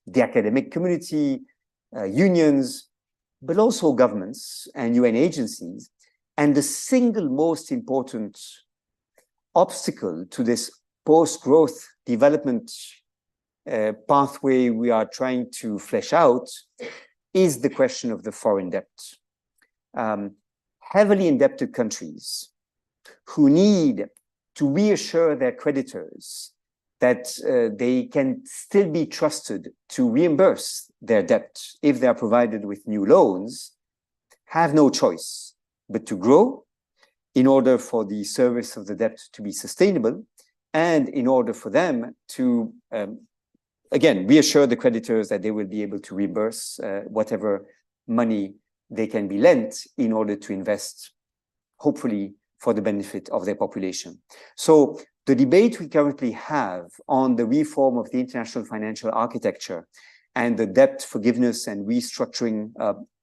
the academic community, unions, but also governments and UN agencies. And the single most important obstacle to this post-growth development pathway we are trying to flesh out is the question of the foreign debt. Heavily indebted countries who need to reassure their creditors that they can still be trusted to reimburse their debt if they are provided with new loans have no choice but to grow in order for the service of the debt to be sustainable and in order for them to again, reassure the creditors that they will be able to reimburse whatever money they can be lent in order to invest, hopefully, for the benefit of their population. So the debate we currently have on the reform of the international financial architecture and the debt forgiveness and restructuring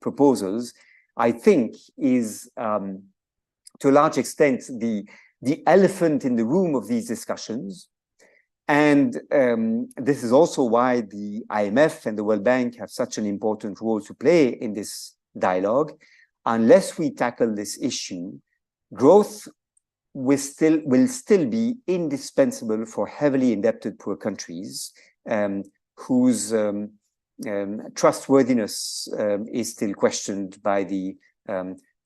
proposals, I think, is, to to a large extent, the elephant in the room of these discussions. And this is also why the IMF and the World Bank have such an important role to play in this dialogue. Unless we tackle this issue, growth will still be indispensable for heavily indebted poor countries whose trustworthiness is still questioned by the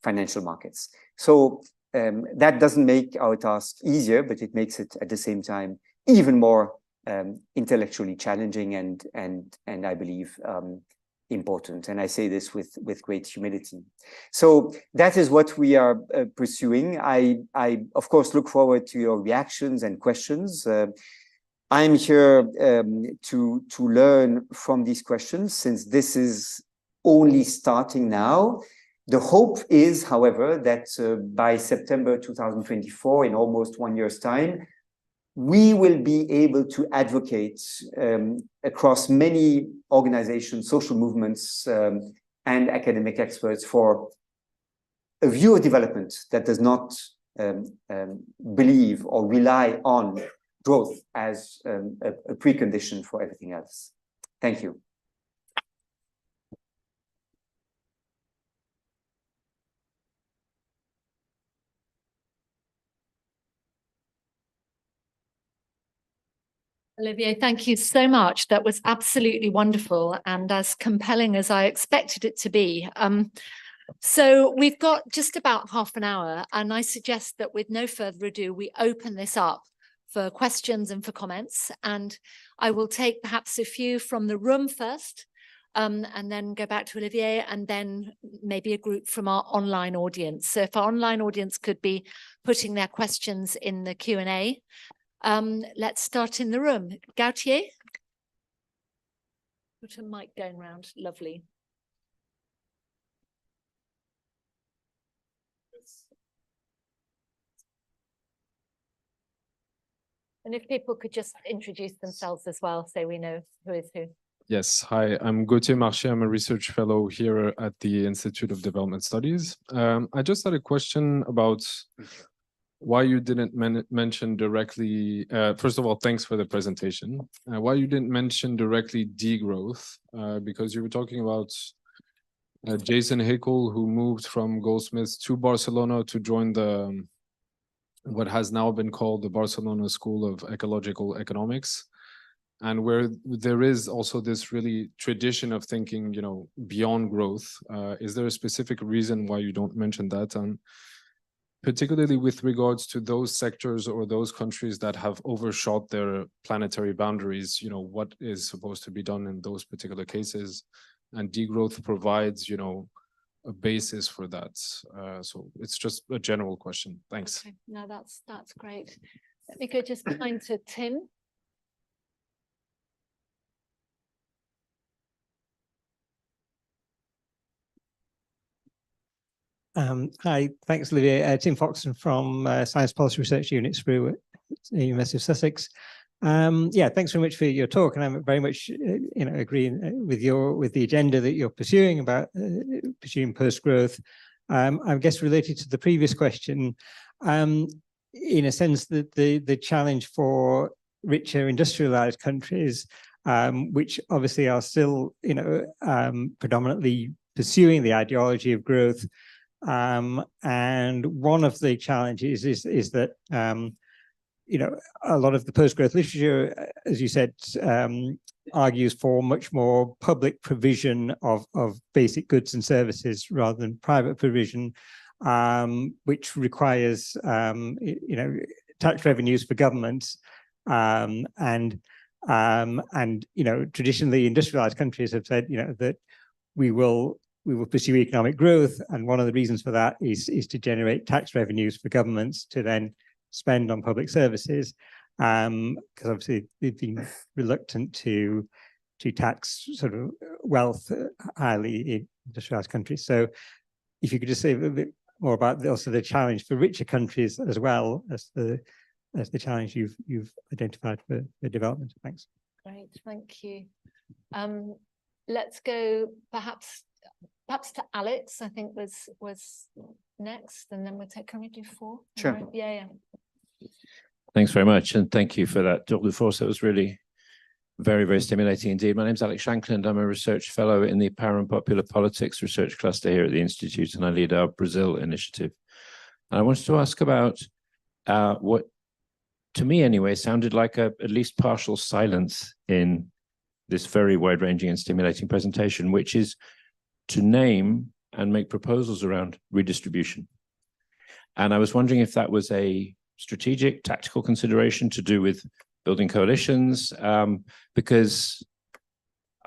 financial markets. So that doesn't make our task easier, but it makes it at the same time even more intellectually challenging and I believe important. And I say this with great humility. So that is what we are pursuing. I of course look forward to your reactions and questions. I'm here to learn from these questions, since this is only starting now. The hope is, however, that by September 2024, in almost 1 year's time, we will be able to advocate across many organizations, social movements, and academic experts for a view of development that does not believe or rely on growth as a precondition for everything else. Thank you. Olivier, thank you so much. That was absolutely wonderful and as compelling as I expected it to be. So we've got just about half an hour, and I suggest that with no further ado, we open this up for questions and for comments. And I will take perhaps a few from the room first, and then go back to Olivier, and then maybe a group from our online audience. So if our online audience could be putting their questions in the Q&A. Let's start in the room. Gautier? Put a mic going around. Lovely. And if people could just introduce themselves as well, so we know who is who. Yes, hi, I'm Gautier Marché. I'm a research fellow here at the Institute of Development Studies. I just had a question about why you didn't mention directly, first of all, thanks for the presentation. Why you didn't mention directly degrowth, because you were talking about Jason Hickel, who moved from Goldsmiths to Barcelona to join the what has now been called the Barcelona School of Ecological Economics, and where there is also this really tradition of thinking, you know, beyond growth. Is there a specific reason why you don't mention that? And particularly with regards to those sectors or those countries that have overshot their planetary boundaries, you know, what is supposed to be done in those particular cases? And degrowth provides, you know, a basis for that. So it's just a general question. Thanks. Okay. No, that's great. Let me go just behind to Tim. Hi, thanks, Olivier. Tim Foxton from Science Policy Research Unit, SPRU at the University of Sussex. Yeah, thanks very much for your talk, and I'm very much, agreeing with the agenda that you're pursuing about pursuing post-growth. I guess related to the previous question, in a sense that the challenge for richer industrialized countries, which obviously are still, predominantly pursuing the ideology of growth. And one of the challenges is that, a lot of the post-growth literature, as you said, argues for much more public provision of basic goods and services rather than private provision, which requires, tax revenues for governments. And traditionally industrialized countries have said, that we will pursue economic growth, and one of the reasons for that is to generate tax revenues for governments to then spend on public services, because obviously they've been reluctant to tax sort of wealth highly in industrialized countries. So if you could just say a little bit more about also the challenge for richer countries as well as the challenge you've identified for development. Thanks. Great, thank you. Let's go perhaps to Alex. I think was next, and then we'll take, can we do 4? Sure. Right. Yeah. Thanks very much. And thank you for that tour de force. That was really very, very stimulating indeed. My name's Alex Shankland. I'm a research fellow in the Power and Popular Politics Research Cluster here at the Institute, and I lead our Brazil initiative. And I wanted to ask about what, to me anyway, sounded like at least partial silence in this very wide-ranging and stimulating presentation, which is to name and make proposals around redistribution. And I was wondering if that was a strategic, tactical consideration to do with building coalitions, because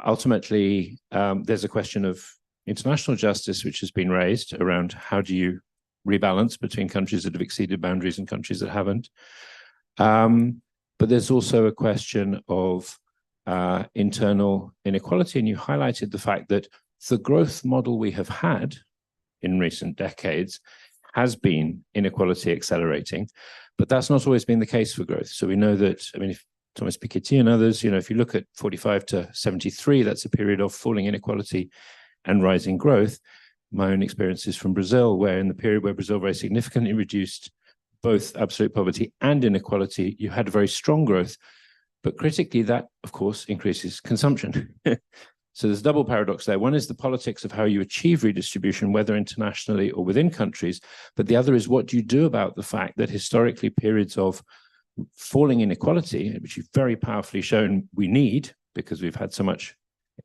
ultimately there's a question of international justice which has been raised around how do you rebalance between countries that have exceeded boundaries and countries that haven't. But there's also a question of internal inequality, and you highlighted the fact that the growth model we have had in recent decades has been inequality accelerating, but that's not always been the case for growth. So we know that, I mean, if Thomas Piketty and others, if you look at 45 to 73, that's a period of falling inequality and rising growth. My own experiences from Brazil, where in the period where Brazil very significantly reduced both absolute poverty and inequality, you had very strong growth. But critically, that, of course, increases consumption. So there's a double paradox there. One is the politics of how you achieve redistribution, whether internationally or within countries. But the other is what do you do about the fact that historically periods of falling inequality, which you've very powerfully shown we need because we've had so much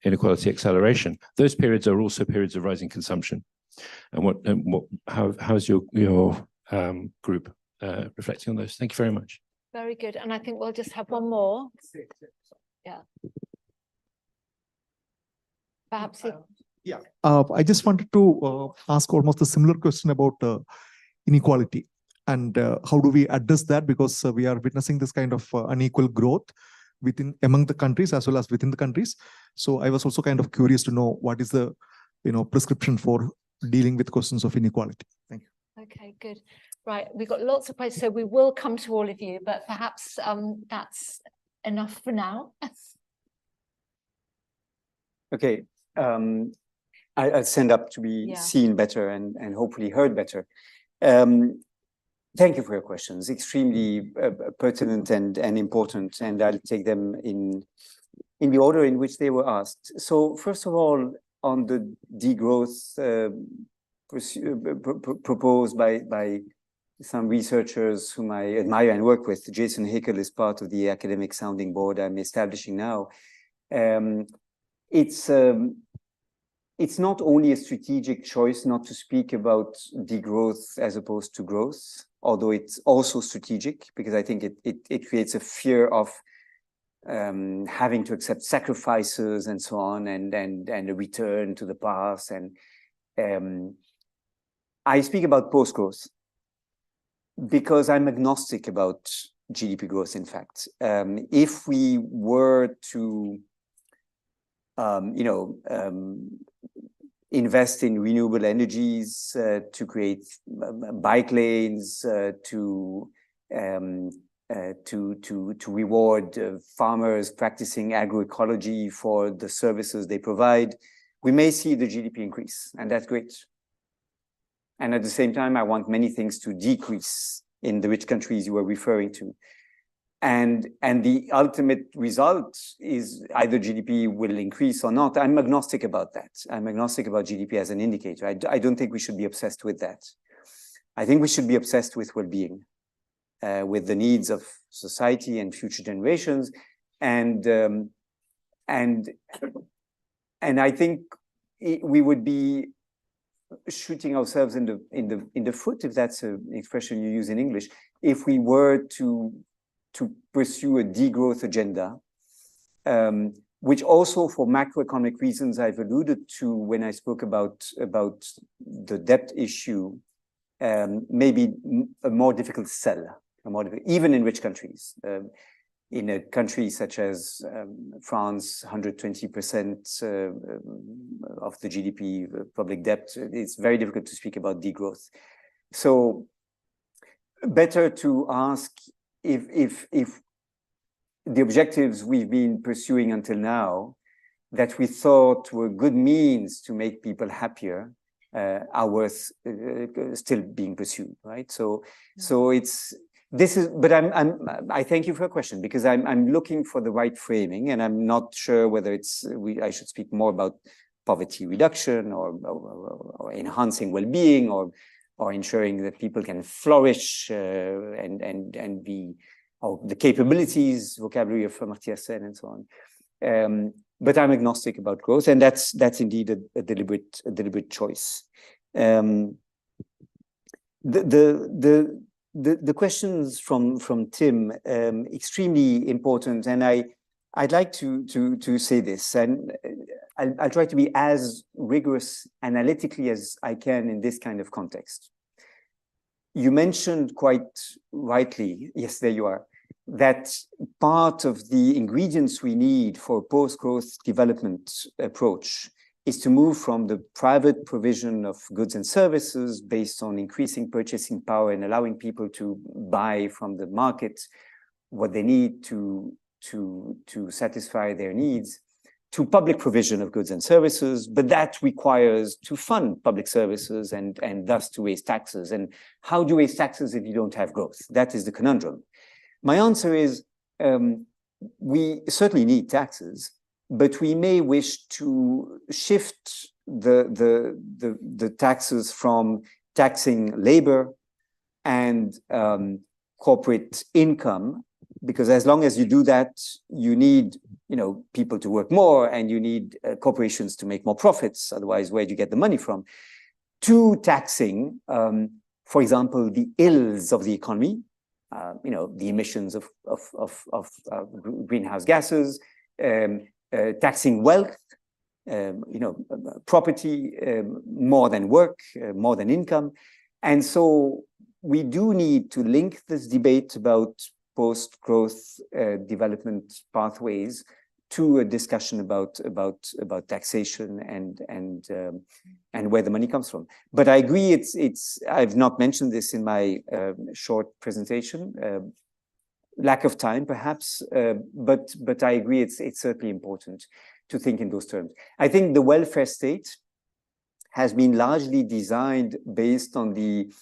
inequality acceleration, those periods are also periods of rising consumption. And how's your group reflecting on those? Thank you very much. Very good. And I think we'll just have one more. Yeah. Perhaps. Yeah. I just wanted to ask almost a similar question about inequality and how do we address that, because we are witnessing this kind of unequal growth among the countries as well as within the countries. So I was also kind of curious to know what is the prescription for dealing with questions of inequality. Thank you. Okay, good. Right, we've got lots of questions, so we will come to all of you, but perhaps that's enough for now. Okay, I'll stand up to be seen better and hopefully heard better. Thank you for your questions, extremely pertinent and important, and I'll take them in the order in which they were asked. So first of all, on the degrowth proposed by some researchers whom I admire and work with, Jason Hickel is part of the academic sounding board I'm establishing now. It's not only a strategic choice not to speak about degrowth as opposed to growth, although it's also strategic, because I think it creates a fear of having to accept sacrifices and so on, and a return to the past. And I speak about post-growth because I'm agnostic about GDP growth, in fact. If we were to invest in renewable energies, to create bike lanes, to reward farmers practicing agroecology for the services they provide, we may see the GDP increase, and that's great. And at the same time, I want many things to decrease in the rich countries you were referring to. And the ultimate result is either GDP will increase or not. I'm agnostic about that. I'm agnostic about GDP as an indicator. I don't think we should be obsessed with that. I think we should be obsessed with well-being, with the needs of society and future generations. And I think we would be shooting ourselves in the foot, if that's an expression you use in English, if we were to pursue a degrowth agenda, which also for macroeconomic reasons I've alluded to when I spoke about the debt issue, may be a more difficult sell, even in rich countries. In a country such as France, 120% of the GDP public debt, it's very difficult to speak about degrowth. So better to ask if the objectives we've been pursuing until now, that we thought were good means to make people happier, are worth still being pursued, right? So but I thank you for your question, because I'm looking for the right framing, and I'm not sure whether I should speak more about poverty reduction or enhancing well-being or ensuring that people can flourish and be, or the capabilities, vocabulary of Amartya Sen and so on. But I'm agnostic about growth, and that's indeed a deliberate choice. The questions from Tim, extremely important, and I'd like to say this, and I'll try to be as rigorous analytically as I can in this kind of context. You mentioned quite rightly, yes, there you are, that part of the ingredients we need for a post-growth development approach is to move from the private provision of goods and services based on increasing purchasing power and allowing people to buy from the market what they need to satisfy their needs, to public provision of goods and services, but that requires to fund public services and thus to raise taxes. And how do you raise taxes if you don't have growth? That is the conundrum. My answer is, we certainly need taxes, but we may wish to shift the taxes from taxing labor and corporate income, because as long as you do that, you need people to work more, and you need corporations to make more profits. Otherwise, where do you get the money from? To taxing, for example, the ills of the economy, the emissions of greenhouse gases, taxing wealth, property, more than work, more than income. And so we do need to link this debate about post-growth development pathways to a discussion about taxation and where the money comes from. But I agree, I've not mentioned this in my short presentation, lack of time perhaps, but I agree it's certainly important to think in those terms. I think the welfare state has been largely designed based on the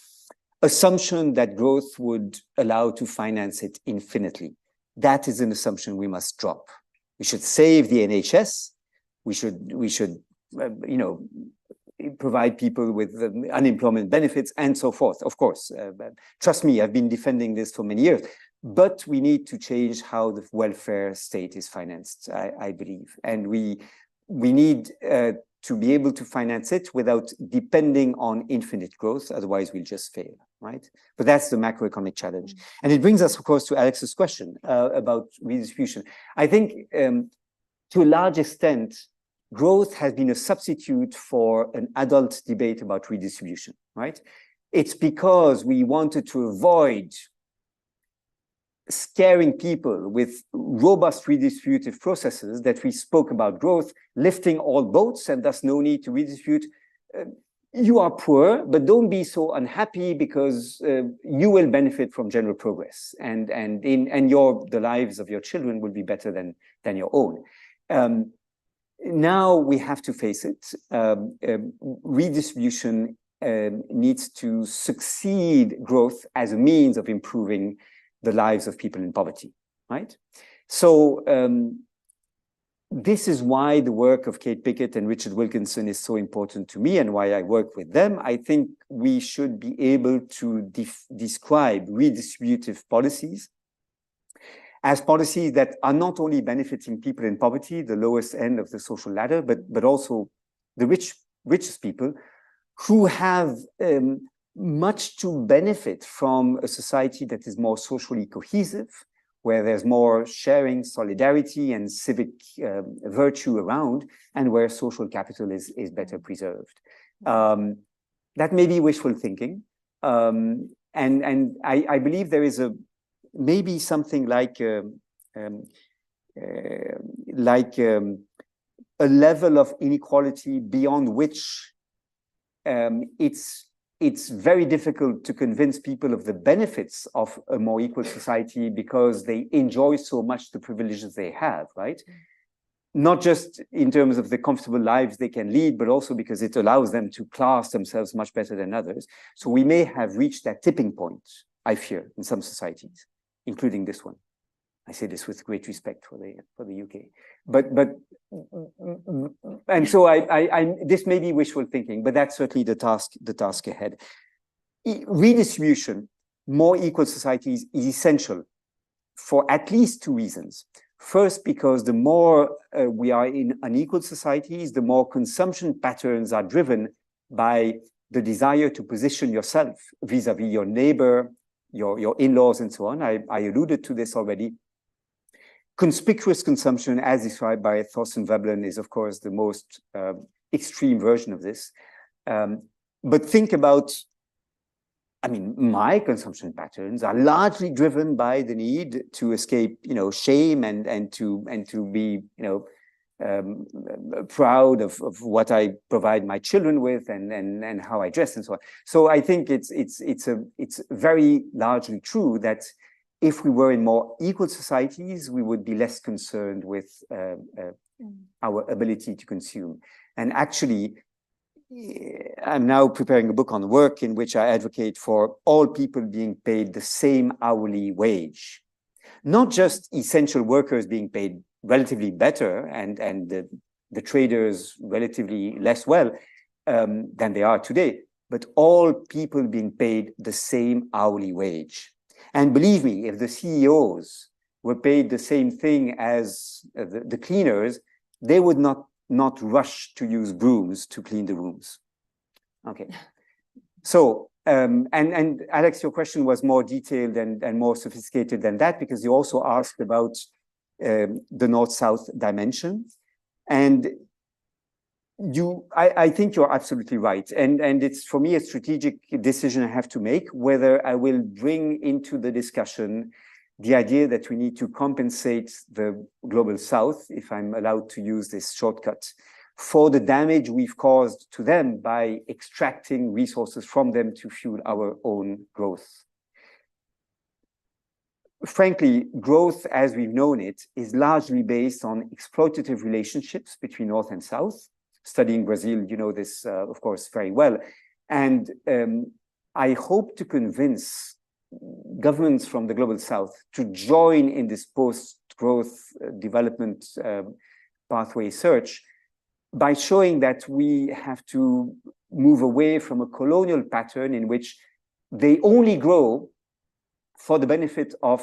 assumption that growth would allow to finance it infinitely. That is an assumption we must drop. We should save the NHS. We should provide people with unemployment benefits and so forth. Of course, trust me, I've been defending this for many years. But we need to change how the welfare state is financed, I believe, and we need to be able to finance it without depending on infinite growth. Otherwise, we'll just fail, right? But that's the macroeconomic challenge. And it brings us, of course, to Alex's question about redistribution. I think to a large extent, growth has been a substitute for an adult debate about redistribution, right? It's because we wanted to avoid scaring people with robust redistributive processes that we spoke about growth, lifting all boats, and thus no need to redistribute. You are poor, but don't be so unhappy, because you will benefit from general progress, and the lives of your children will be better than your own. Now we have to face it. Redistribution needs to succeed growth as a means of improving the lives of people in poverty, right? So this is why the work of Kate Pickett and Richard Wilkinson is so important to me, and why I work with them. I think we should be able to describe redistributive policies as policies that are not only benefiting people in poverty, the lowest end of the social ladder, but also the richest people who have much to benefit from a society that is more socially cohesive, where there's more sharing, solidarity, and civic virtue around, and where social capital is better preserved. That may be wishful thinking, and I believe there is maybe something like a level of inequality beyond which it's very difficult to convince people of the benefits of a more equal society, because they enjoy so much the privileges they have, right? not just in terms of the comfortable lives they can lead, but also because it allows them to class themselves much better than others. So we may have reached that tipping point, I fear, in some societies, including this one. I say this with great respect for the UK, and so this may be wishful thinking, but that's certainly the task ahead. Redistribution, more equal societies, is essential for at least two reasons. First, because the more we are in unequal societies, the more consumption patterns are driven by the desire to position yourself vis-a-vis your neighbor, your in-laws, and so on. I alluded to this already. Conspicuous consumption, as described by Thorsten Veblen, is, of course, the most extreme version of this. But think about, I mean, my consumption patterns are largely driven by the need to escape, shame and to be, proud of what I provide my children with and how I dress and so on. So I think it's very largely true that if we were in more equal societies, we would be less concerned with our ability to consume. And actually, I'm now preparing a book on work in which I advocate for all people being paid the same hourly wage, not just essential workers being paid relatively better and the traders relatively less well than they are today, but all people being paid the same hourly wage. And believe me, if the CEOs were paid the same thing as the cleaners, they would not rush to use brooms to clean the rooms. Okay. So, and Alex, your question was more detailed and more sophisticated than that, because you also asked about the North-South dimension. And I think you're absolutely right. And it's, for me, a strategic decision I have to make, whether I will bring into the discussion the idea that we need to compensate the global South, if I'm allowed to use this shortcut, for the damage we've caused to them by extracting resources from them to fuel our own growth. Frankly, growth as we've known it is largely based on exploitative relationships between North and South. Studying Brazil, you know this, of course, very well. And I hope to convince governments from the global South to join in this post-growth development pathway search by showing that we have to move away from a colonial pattern in which they only grow for the benefit of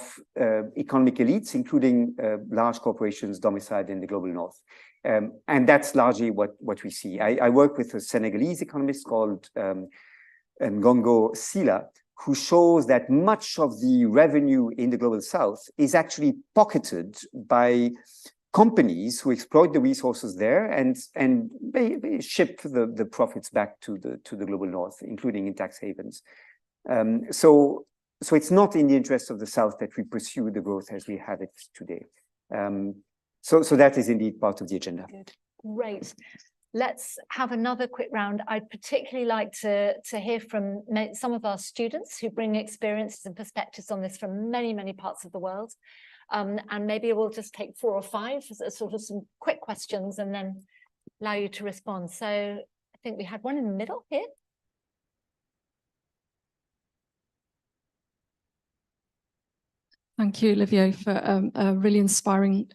economic elites, including large corporations domiciled in the global North. And that's largely what we see. I work with a Senegalese economist called Ngongo Sila, who shows that much of the revenue in the global South is actually pocketed by companies who exploit the resources there and they ship the profits back to the global North, including in tax havens. So it's not in the interest of the South that we pursue the growth as we have it today. So that is indeed part of the agenda. Good. Great. Let's have another quick round. I'd particularly like to hear from some of our students who bring experiences and perspectives on this from many, many parts of the world. And maybe we'll just take 4 or 5 as sort of some quick questions and then allow you to respond. So I think we had one in the middle here. Thank you, Olivier, for a really inspiring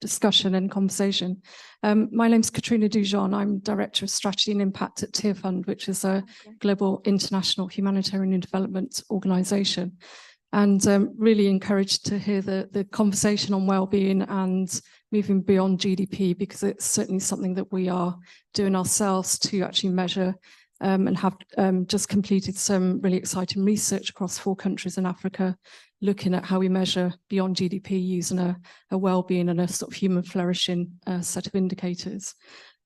discussion and conversation. My name's Katrina Dujon. I'm Director of Strategy and Impact at Tear Fund, which is a global international humanitarian and development organisation. And really encouraged to hear the conversation on well-being and moving beyond GDP, because it's certainly something that we are doing ourselves to actually measure and have just completed some really exciting research across 4 countries in Africa, looking at how we measure beyond GDP using a well-being and a sort of human flourishing set of indicators.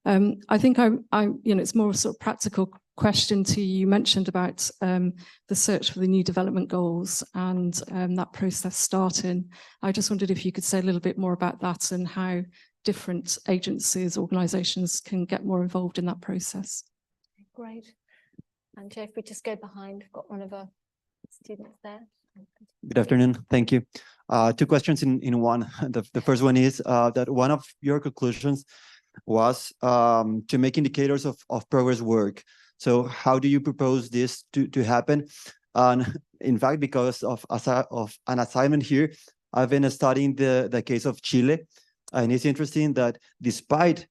I think it's more a sort of practical question to you. You mentioned about the search for the new development goals and that process starting. I just wondered if you could say a little bit more about that and how different agencies, organisations can get more involved in that process. Great. And if we just go behind, got one of our students there. Good afternoon. Thank you. Two questions in one. The first one is that one of your conclusions was to make indicators of progress work. So how do you propose this to happen? And in fact, because of an assignment here, I've been studying the case of Chile. And it's interesting that despite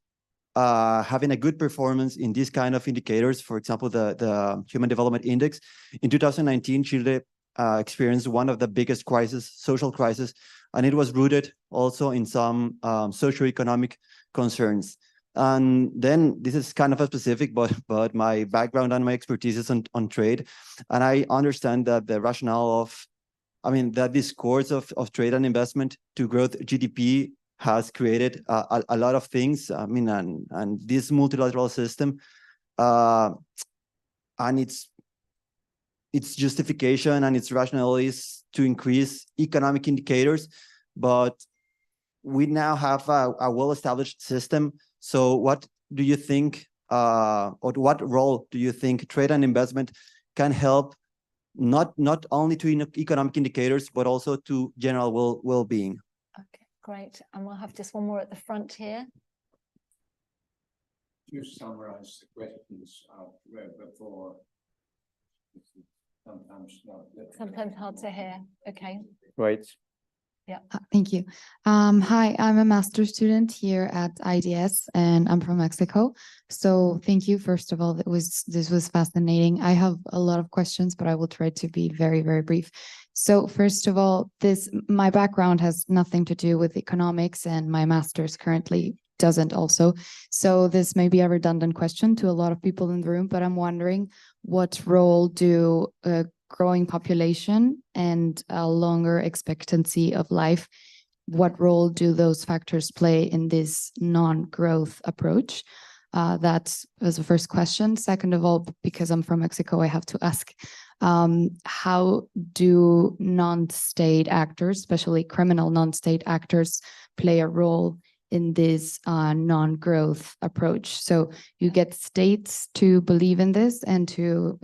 having a good performance in these kind of indicators, for example, the Human Development Index, in 2019, Chile experienced one of the biggest social crisis, and it was rooted also in some socioeconomic concerns. And then this is kind of a specific, but my background and my expertise is on trade, and I understand that the rationale of, that discourse of trade and investment to growth GDP has created a lot of things. And this multilateral system, and its justification and its rationale is to increase economic indicators, but we now have a well-established system. So what do you think, or what role do you think trade and investment can help, not only to economic indicators, but also to general well-being? Okay, great. And we'll have just one more at the front here. You summarize the questions before. Sometimes hard to hear. Okay. Right. Yeah. Thank you. Hi, I'm a master's student here at IDS and I'm from Mexico. So thank you. First of all, this was fascinating. I have a lot of questions, but I will try to be very, very brief. So first of all, my background has nothing to do with economics, and my master's currently doesn't also. So this may be a redundant question to a lot of people in the room, but I'm wondering, what role do a growing population and a longer expectancy of life, what role do those factors play in this non-growth approach? That was the first question. Second of all, because I'm from Mexico, I have to ask, how do non-state actors, especially criminal non-state actors, play a role in this non-growth approach? So you get states to believe in this and to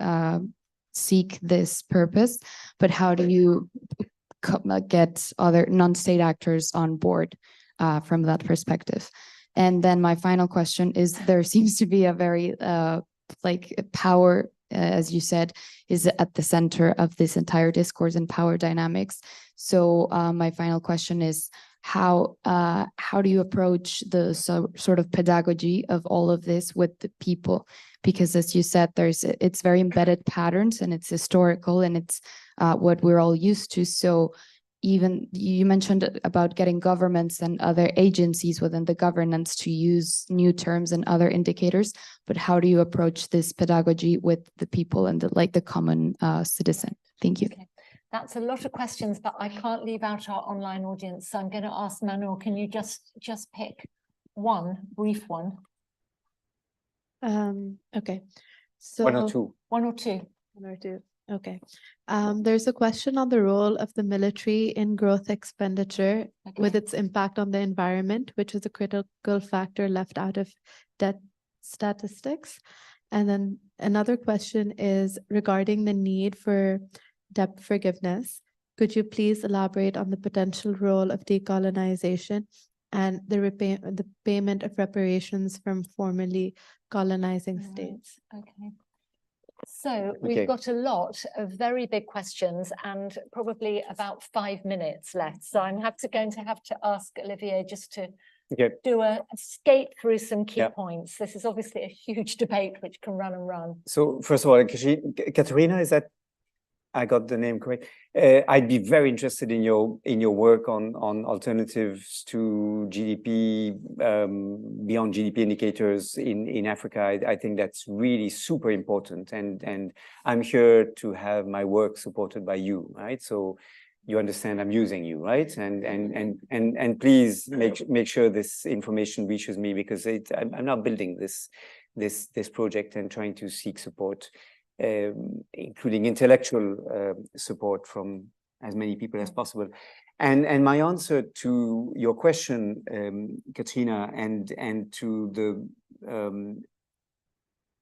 seek this purpose, but how do you get other non-state actors on board from that perspective? And then my final question is, there seems to be a very power, as you said, is at the center of this entire discourse and power dynamics. So my final question is, how do you approach the sort of pedagogy of all of this with the people? Because as you said, it's very embedded patterns, and it's historical, and it's what we're all used to. So even you mentioned about getting governments and other agencies within the governance to use new terms and other indicators, but how do you approach this pedagogy with the people and the common citizen? Thank you. Okay. That's a lot of questions, but I can't leave out our online audience. So I'm going to ask Manuel, can you just pick one, brief one? Okay. So One or two. One or two. One or two. Okay. There's a question on the role of the military in growth expenditure with its impact on the environment, which is a critical factor left out of debt statistics. And then another question is regarding the need for debt forgiveness. Could you please elaborate on the potential role of decolonization and the payment of reparations from formerly colonizing states? Okay. So we've got a lot of very big questions and probably about 5 minutes left. So I'm going to have to ask Olivier just to do a skate through some key points. This is obviously a huge debate which can run and run. So first of all, Katerina, is that I got the name correct? I'd be very interested in your work on alternatives to GDP, beyond GDP indicators in Africa. I think that's really super important, and I'm here to have my work supported by you, right? So you understand I'm using you, right? And please make sure this information reaches me, because I'm now building this project and trying to seek support, including intellectual support from as many people as possible. And my answer to your question, Katrina, and to the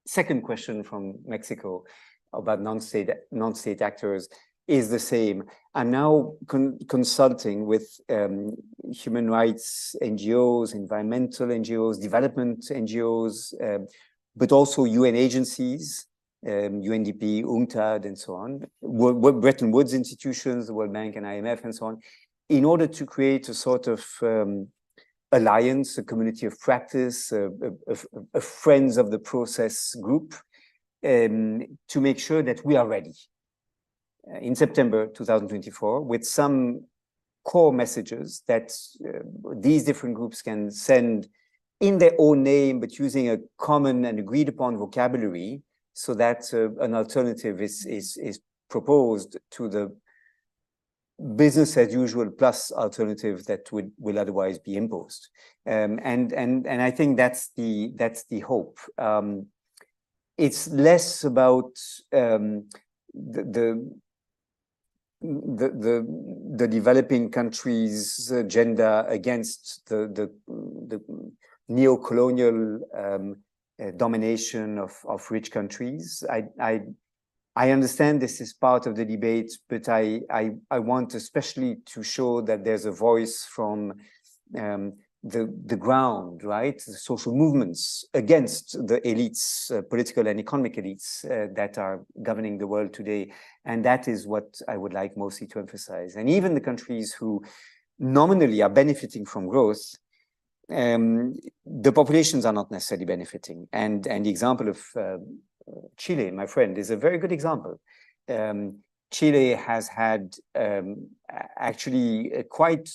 second question from Mexico about non-state actors, is the same. I'm now consulting with human rights NGOs, environmental NGOs, development NGOs, but also UN agencies, UNDP, UNCTAD, and so on, Bretton Woods institutions, the World Bank and IMF, and so on, in order to create a sort of alliance, a community of practice, a friends of the process group, to make sure that we are ready in September 2024 with some core messages that these different groups can send in their own name, but using a common and agreed upon vocabulary, so that an alternative is proposed to the business as usual plus alternative that will otherwise be imposed. And I think that's the hope. It's less about the developing countries' agenda against the neo-colonial domination of rich countries. I understand this is part of the debate, but I want especially to show that there's a voice from the ground, right? The social movements against the elites, political and economic elites that are governing the world today. And that is what I would like mostly to emphasize. And even the countries who nominally are benefiting from growth, the populations are not necessarily benefiting. And the example of Chile, my friend, is a very good example. Chile has had actually a quite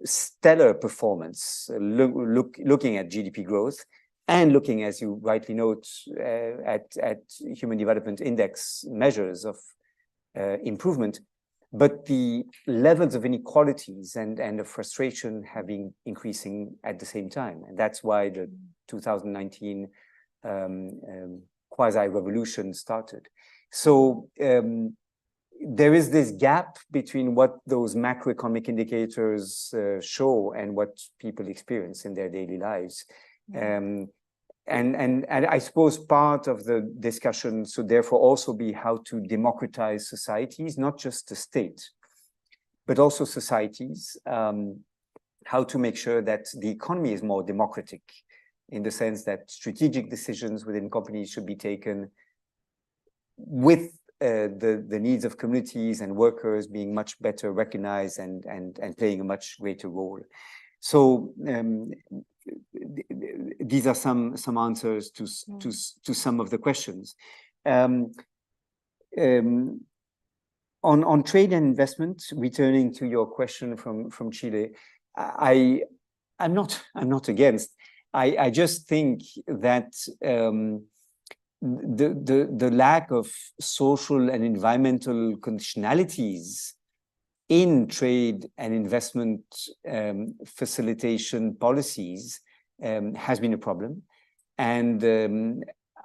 stellar performance looking at GDP growth and looking, as you rightly note, at Human Development Index measures of improvement. But the levels of inequalities and of frustration have been increasing at the same time. And that's why the 2019 quasi-revolution started. So there is this gap between what those macroeconomic indicators show and what people experience in their daily lives. And I suppose part of the discussion should therefore also be how to democratize societies, not just the state, but also societies, how to make sure that the economy is more democratic, in the sense that strategic decisions within companies should be taken with the needs of communities and workers being much better recognized and playing a much greater role. So these are some answers to some of the questions. On trade and investment, returning to your question from Chile, I'm not against. I just think that the lack of social and environmental conditionalities in trade and investment facilitation policies has been a problem. And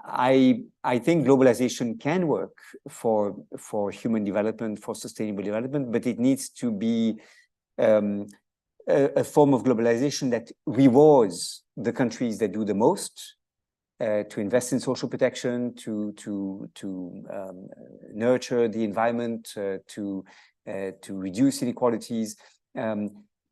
I think globalization can work for human development, for sustainable development, but it needs to be a form of globalization that rewards the countries that do the most to invest in social protection, to nurture the environment, to reduce inequalities,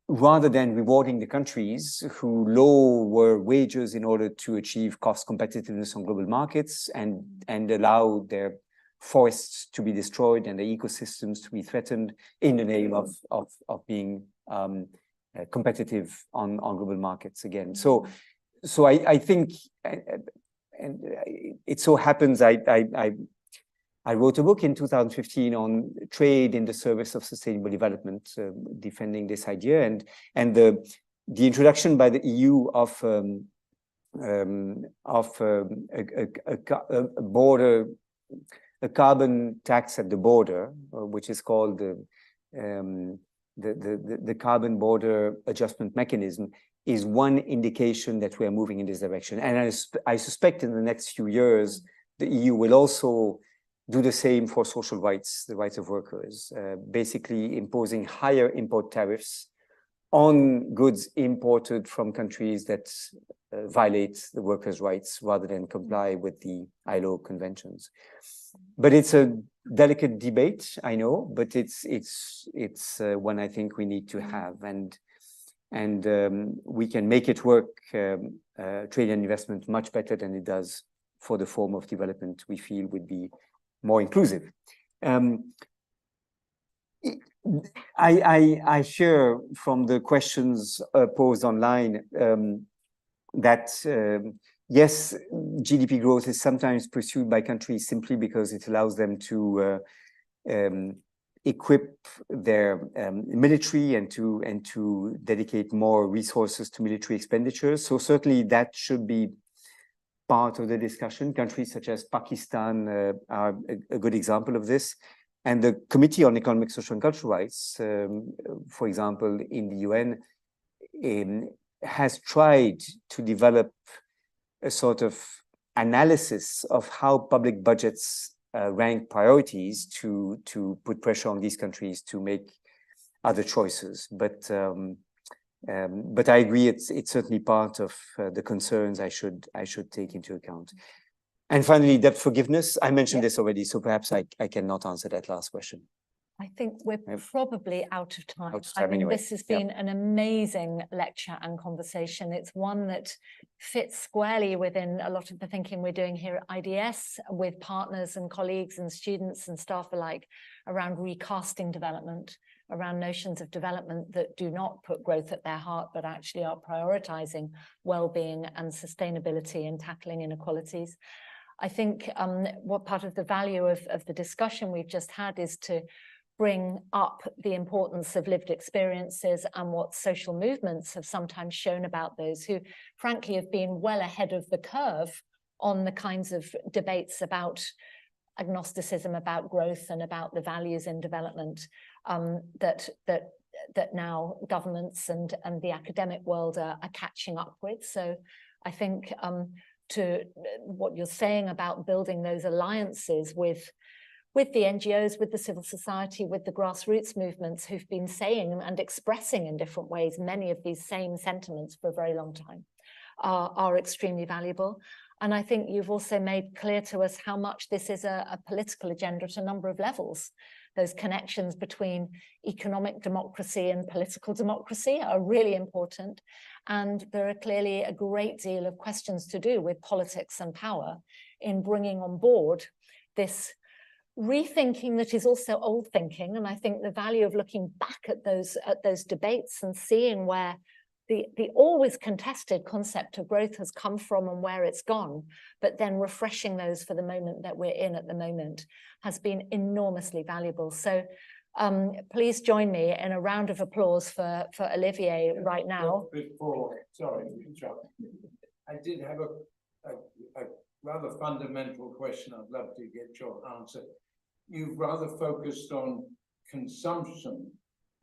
rather than rewarding the countries who lower wages in order to achieve cost competitiveness on global markets and allow their forests to be destroyed and the ecosystems to be threatened in the name of being competitive on global markets again. So I think, and it so happens, I wrote a book in 2015 on trade in the service of sustainable development, defending this idea, and the introduction by the EU of a carbon tax at the border, which is called the carbon border adjustment mechanism, is one indication that we are moving in this direction. And I suspect in the next few years, the EU will also do the same for social rights, the rights of workers, basically imposing higher import tariffs on goods imported from countries that violate the workers' rights rather than comply with the ILO conventions. But it's a delicate debate, I know, but it's one I think we need to have, and we can make it work, trade and investment, much better than it does for the form of development we feel would be more inclusive. I share from the questions posed online that yes, GDP growth is sometimes pursued by countries simply because it allows them to equip their military and to dedicate more resources to military expenditures. So certainly that should be part of the discussion. Countries such as Pakistan are a good example of this. And the Committee on Economic, Social and Cultural Rights, for example, in the UN, has tried to develop a sort of analysis of how public budgets rank priorities to put pressure on these countries to make other choices. But I agree, it's certainly part of the concerns I should take into account. And finally, debt forgiveness. I mentioned this already, so perhaps I cannot answer that last question. I think we're probably out of time. I mean, anyway. This has been an amazing lecture and conversation. It's one that fits squarely within a lot of the thinking we're doing here at IDS with partners and colleagues and students and staff alike around recasting development, around notions of development that do not put growth at their heart, but actually are prioritizing well-being and sustainability and tackling inequalities. I think what part of the value of the discussion we've just had is to bring up the importance of lived experiences and what social movements have sometimes shown about those who, frankly, have been well ahead of the curve on the kinds of debates about agnosticism, about growth, and about the values in development that now governments and the academic world are catching up with. So I think to what you're saying about building those alliances with the NGOs, with the civil society, with the grassroots movements who've been saying and expressing in different ways many of these same sentiments for a very long time are extremely valuable. And I think you've also made clear to us how much this is a political agenda at a number of levels. Those connections between economic democracy and political democracy are really important. And there are clearly a great deal of questions to do with politics and power in bringing on board this rethinking that is also old thinking. And I think the value of looking back at those debates and seeing where the always contested concept of growth has come from and where it's gone, but then refreshing those for the moment that we're in at the moment has been enormously valuable. So please join me in a round of applause for Olivier right now. Sorry, I did have a rather fundamental question. I'd love to get your answer. You've rather focused on consumption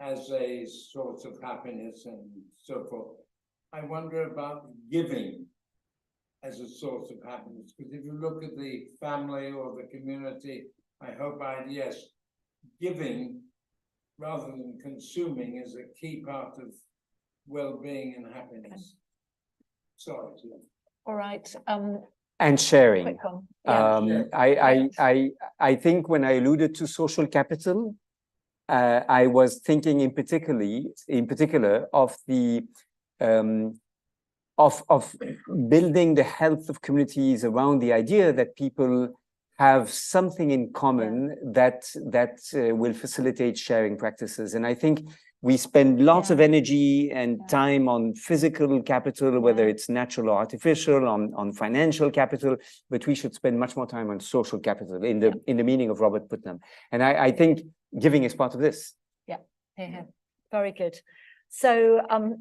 as a source of happiness and so forth. I wonder about giving as a source of happiness, because if you look at the family or the community, I hope IDS, giving rather than consuming is a key part of well-being and happiness. Sorry. All right. And sharing. Yeah. I think when I alluded to social capital, I was thinking in particular of the of building the health of communities around the idea that people have something in common that will facilitate sharing practices. And I think we spend lots of energy and time on physical capital, whether it's natural or artificial, on financial capital, but we should spend much more time on social capital in the meaning of Robert Putnam. And I think giving is part of this. Yeah, very good. So now